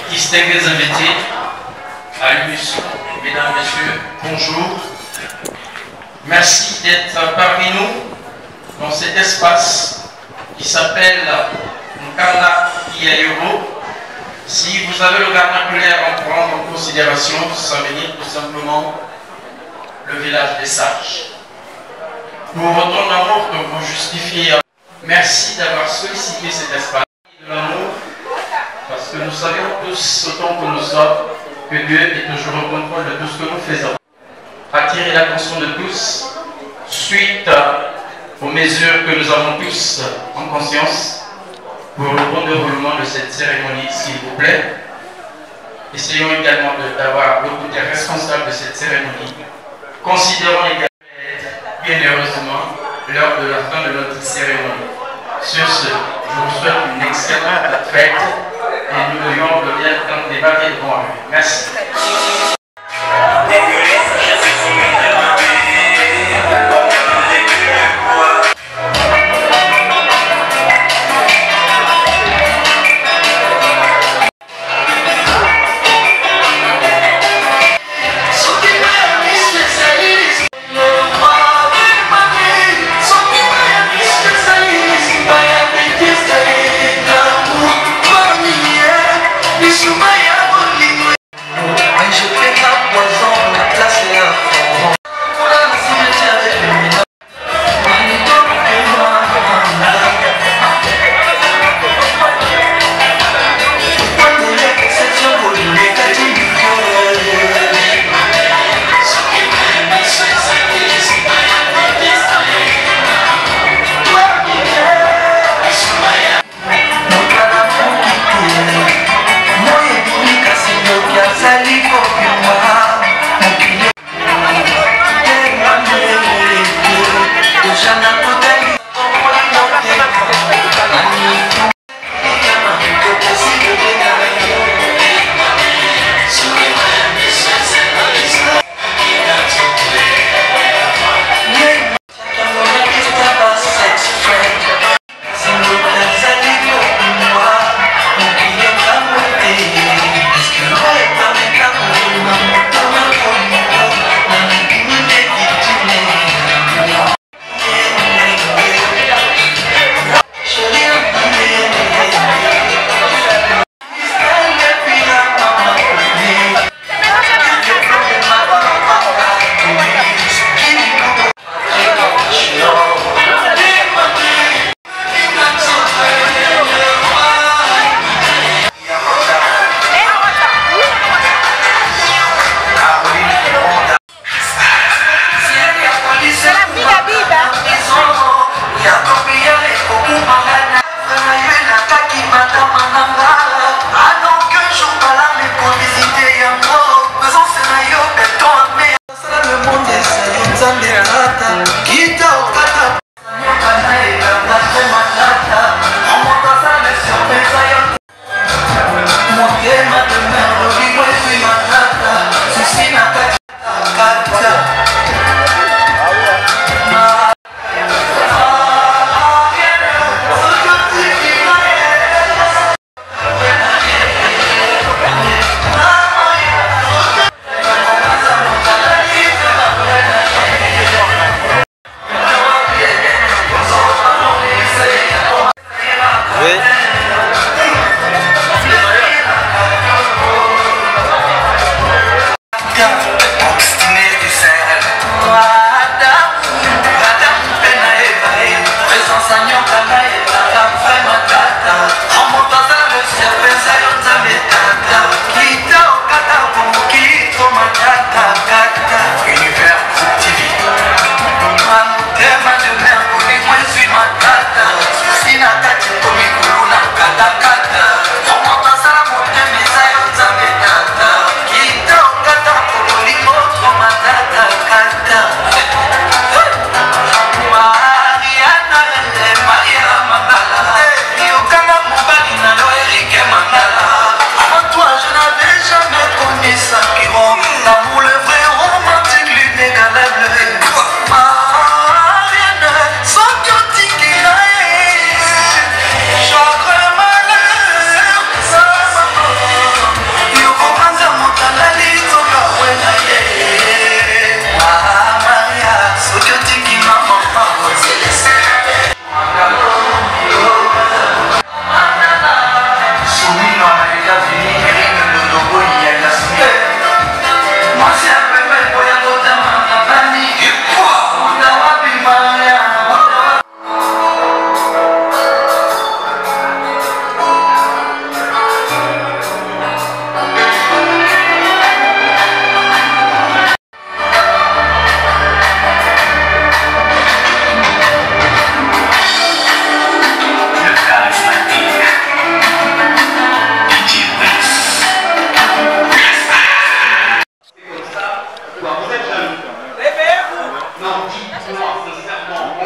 Distingués invités, à l'unisson, mesdames, messieurs, bonjour. Merci d'être parmi nous dans cet espace qui s'appelle Nkana Iayoro. Si vous avez le vernaculaire à prendre en considération, ça veut dire tout simplement le village des sages. Pour autant d'amour que vous justifiez, merci d'avoir sollicité cet espace de l'amour. Parce que nous savons tous, autant que nous sommes, que Dieu est toujours au contrôle de tout ce que nous faisons. Attirer l'attention de tous, suite aux mesures que nous avons tous en conscience, pour le bon déroulement de cette cérémonie, s'il vous plaît. Essayons également d'avoir le côté responsable de cette cérémonie. Considérons également, bien heureusement, l'heure de la fin de notre cérémonie. Sur ce, je vous souhaite une excellente fête. Et nous devons bien débattre devant lui. Merci. Le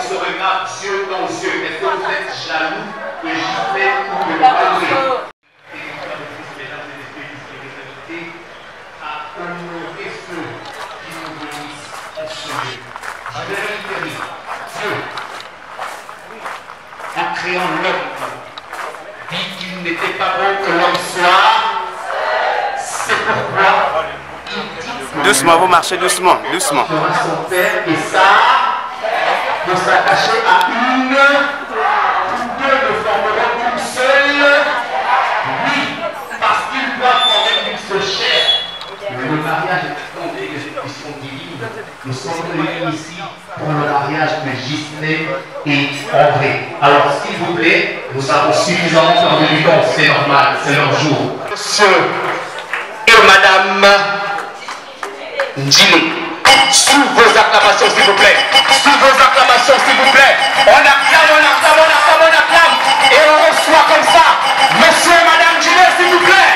se regarde Dieu dans les yeux. Est-ce que vous êtes jaloux de Gisèle ou de André? À honorer ceux qui nous bénissent en ce lieu. Je vais réitérer. Dieu, en créant l'homme, dit qu'il n'était pas bon que l'homme soit. C'est pourquoi il dit doucement, vous marchez doucement, doucement. son père et ça pour s'attacher à une, tous deux ne formeront qu'une seule. Oui, parce qu'ils doivent former une seule chair. Mais le mariage est fondé de cette puissance divine. Nous sommes réunis ici pour le mariage de Gisèle et André. Alors, s'il vous plaît, nous avons suffisamment perdu du temps, c'est normal, c'est leur jour. Monsieur et madame Ndjili, sous vos acclamations, s'il vous plaît. Sous vos acclamations, s'il vous plaît. On acclame, on acclame, on acclame, on acclame. Et on reçoit comme ça. Monsieur et madame Ndjili, s'il vous plaît.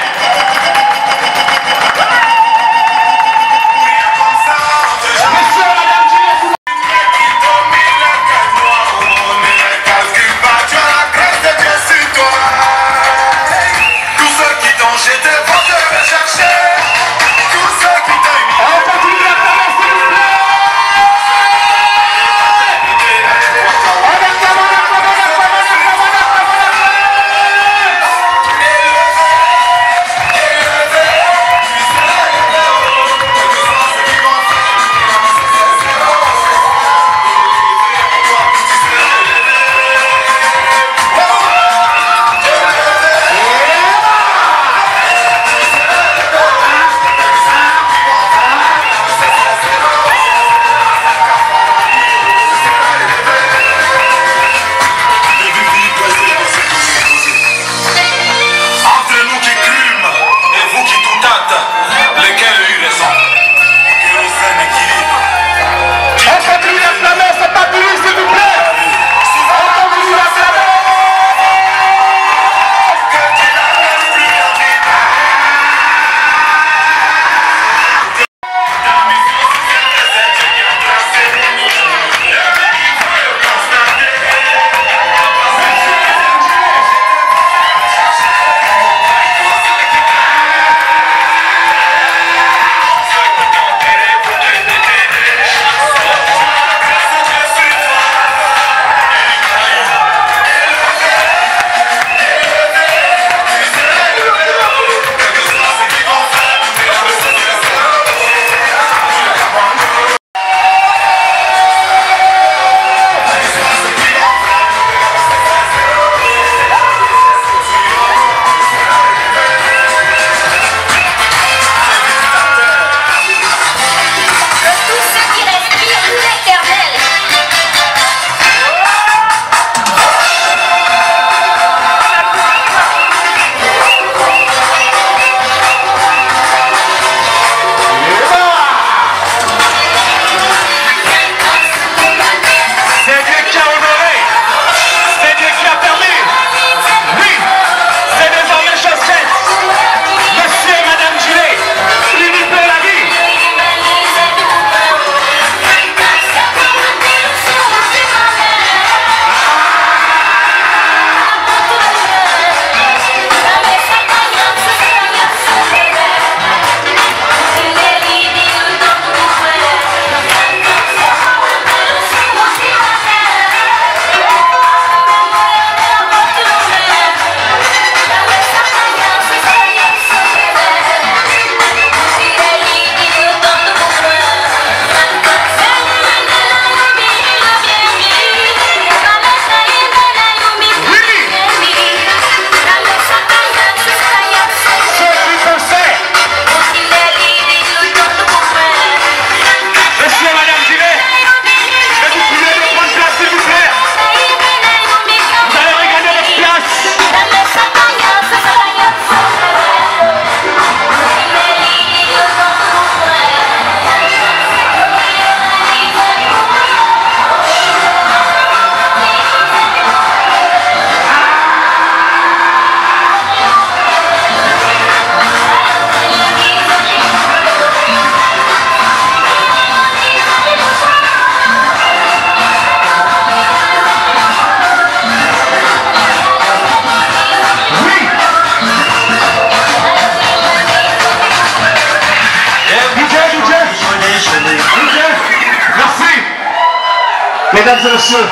Mesdames et messieurs,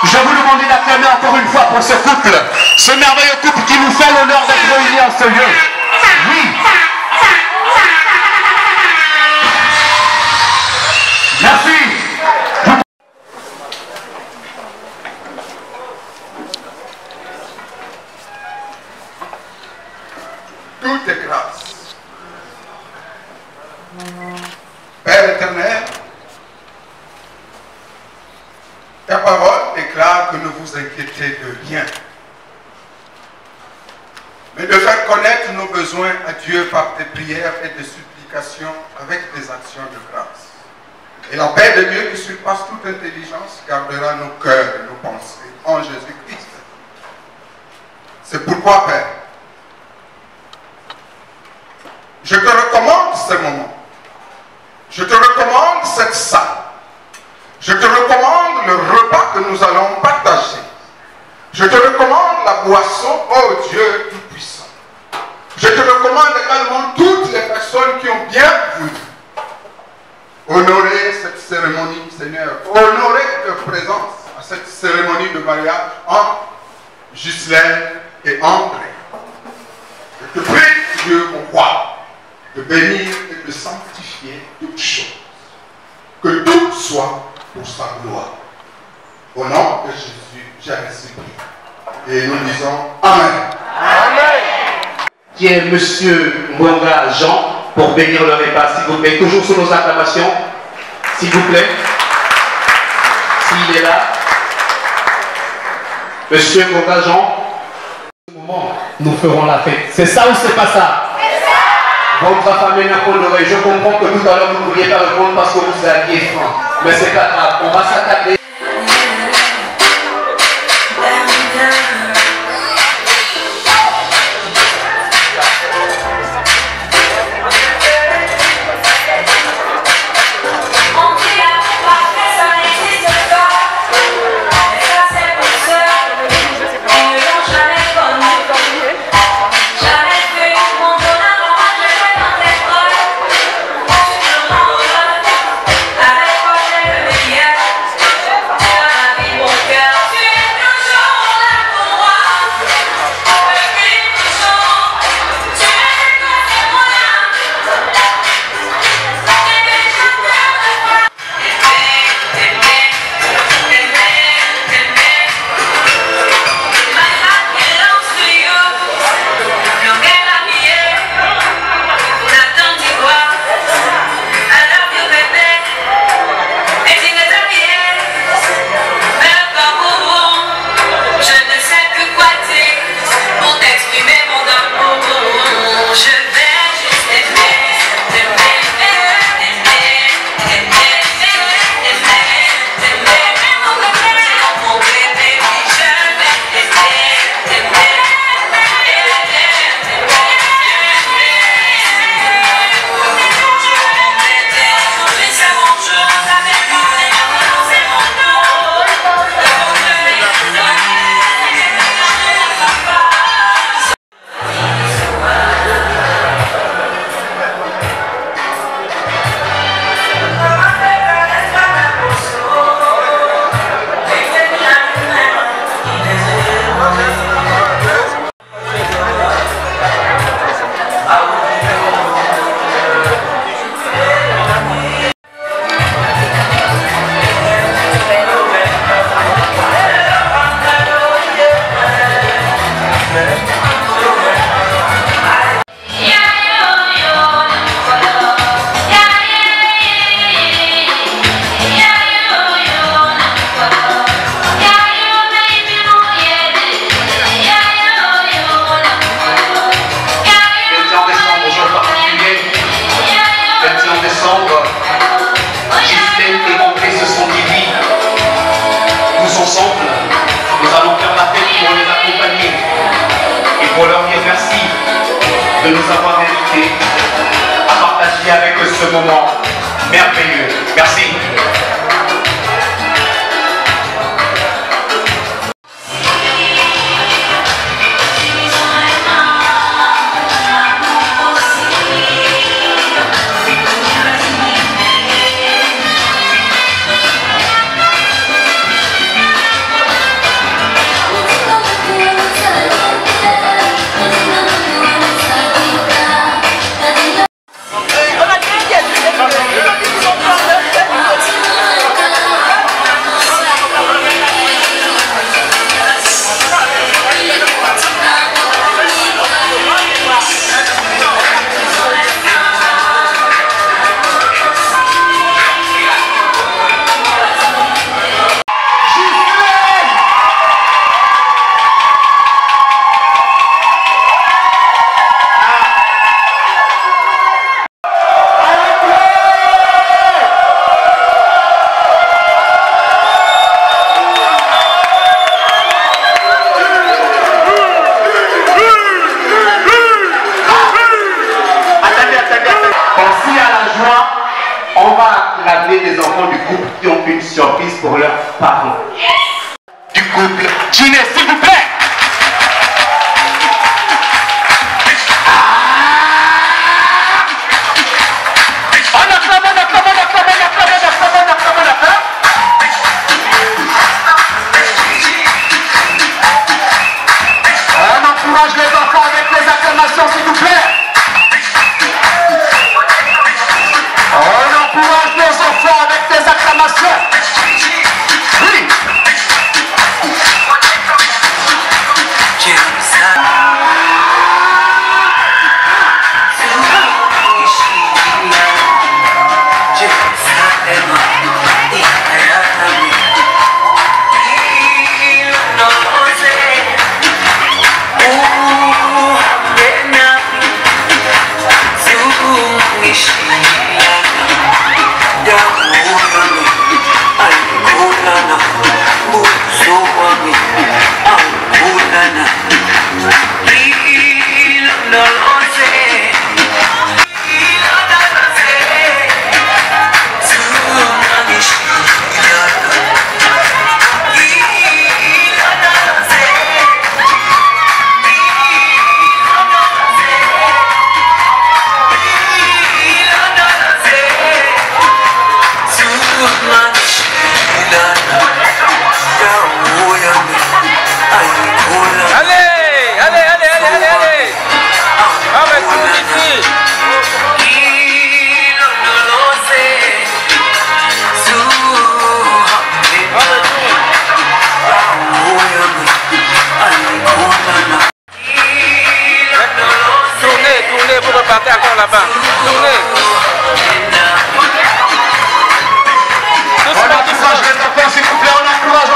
je vous demande d'acclamer encore une fois pour ce couple, ce merveilleux couple qui nous fait l'honneur d'être réunis en ce lieu. Oui. Merci. Tout est grâce. Père éternel, ta parole déclare que ne vous inquiétez de rien, mais de faire connaître nos besoins à Dieu par des prières et des supplications avec des actions de grâce. Et la paix de Dieu qui surpasse toute intelligence gardera nos cœurs et nos pensées en Jésus-Christ. C'est pourquoi, Père, je te recommande ce moment. Je te recommande cette salle. Je te recommande le repas que nous allons partager. Je te recommande la boisson, oh Dieu Tout-Puissant. Je te recommande également toutes les personnes qui ont bien voulu honorer cette cérémonie, Seigneur. Honorer leur présence à cette cérémonie de mariage entre Ghislaine et André. Je te prie, Dieu, mon roi, de bénir et de sanctifier toutes choses. Que tout soit pour sa gloire. Au nom de Jésus, j'ai ainsi prié. Et nous disons Amen. Amen. Qui est Monsieur Mwanga Jean pour bénir le repas, s'il vous plaît. Toujours sous nos acclamations, s'il vous plaît. S'il est là. Monsieur Mwanga Jean, ce moment, nous ferons la fête. C'est ça ou c'est pas ça? Votre famille n'a pas d'oreille. Je comprends que tout à l'heure vous ne pouviez pas répondre parce que vous aviez faim. Mais c'est pas grave, on va s'attabler. de nous avoir invités à partager avec eux ce moment merveilleux. Merci. groupe qui ont une surprise pour leurs parents. Du couple Giné, s'il vous plaît. On encourage les enfants avec les acclamations, s'il vous plaît. On encourage les enfants avec des acclamations. Oui. Tournez, vous repartez encore là-bas. Tournez. On encourage les enfants, s'il vous plaît, on encourage.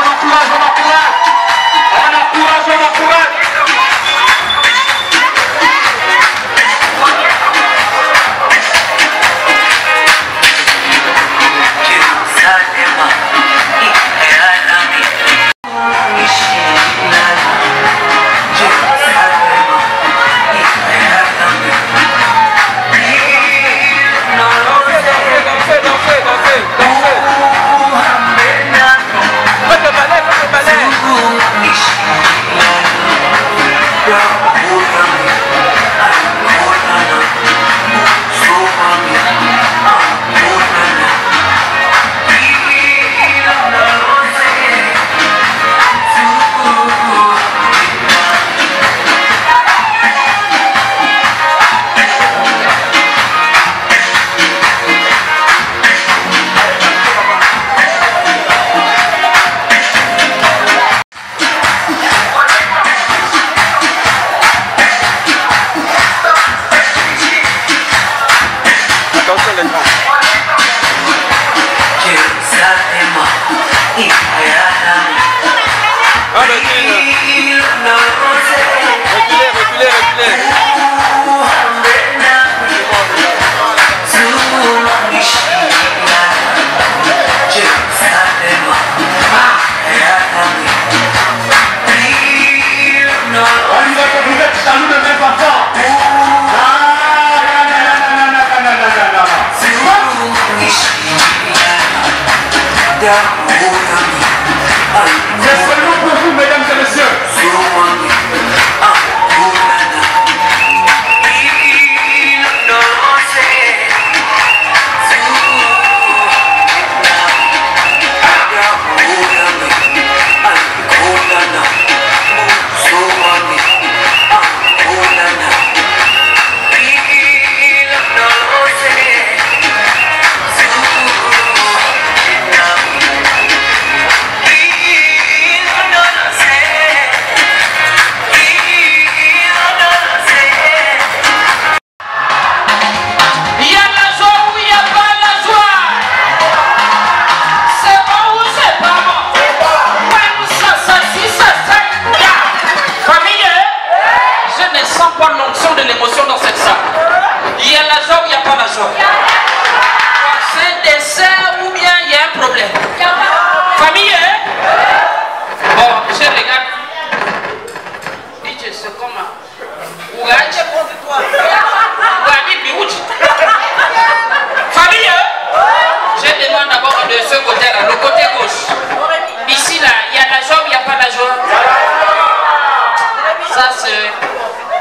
C'est seulement pour vous, mesdames et messieurs.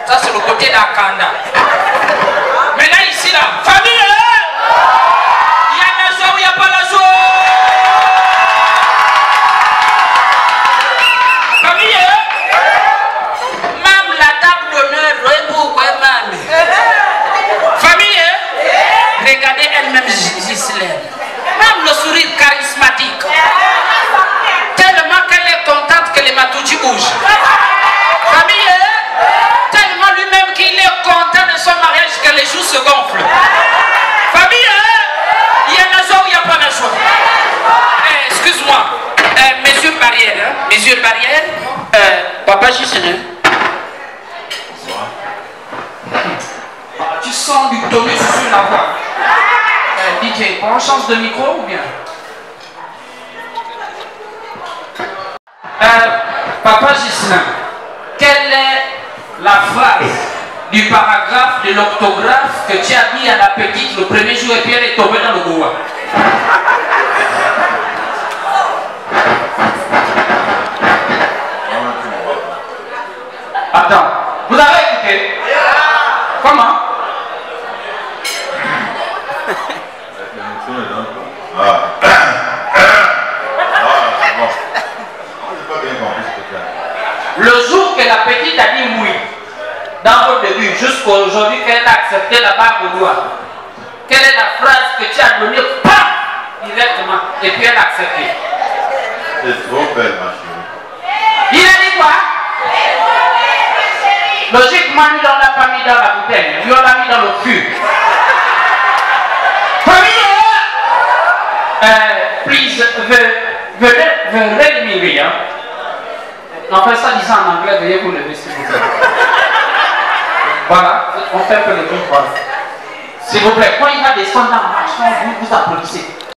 Ça, c'est le côté d'Akanda. Maintenant, ici, là, famille, il y a la joie ou il n'y a pas la joie? Famille, même la table d'honneur, famille, regardez elle-même Gislaine. Même le sourire charismatique. Tellement qu'elle est contente que les Matouji bougent. Famille, tellement lui-même qu'il est content de son mariage que les joues se gonflent. Famille, il y a la joie ou il n'y a pas la joie? Excuse-moi, mesure barrière, mesure barrière, papa Gislaine. Tu sens du tonus sur la voix. DJ, on change de micro ou bien? Papa Gislain, quelle est la phrase du paragraphe de l'octographe que tu as dit à la petite le premier jour et puis elle est tombée dans le Goa? Attends, vous avez écouté? Comment? Le jour que la petite a dit oui, dans votre début, jusqu'à aujourd'hui qu'elle a accepté la barbe au doigt, quelle est la phrase que tu as donnée, pam, directement, et puis elle a accepté? C'est trop belle, ma chérie. Il a dit quoi? Logiquement, lui, on l'a pas mis dans la bouteille, lui, on l'a mis dans le fût. Famille, please, venez me, hein. On fait ça disant en anglais, veuillez vous lever s'il vous plaît. Voilà, on fait un peu le truc, voilà. S'il vous plaît, quand il va descendre dans la marche, vous applaudissez.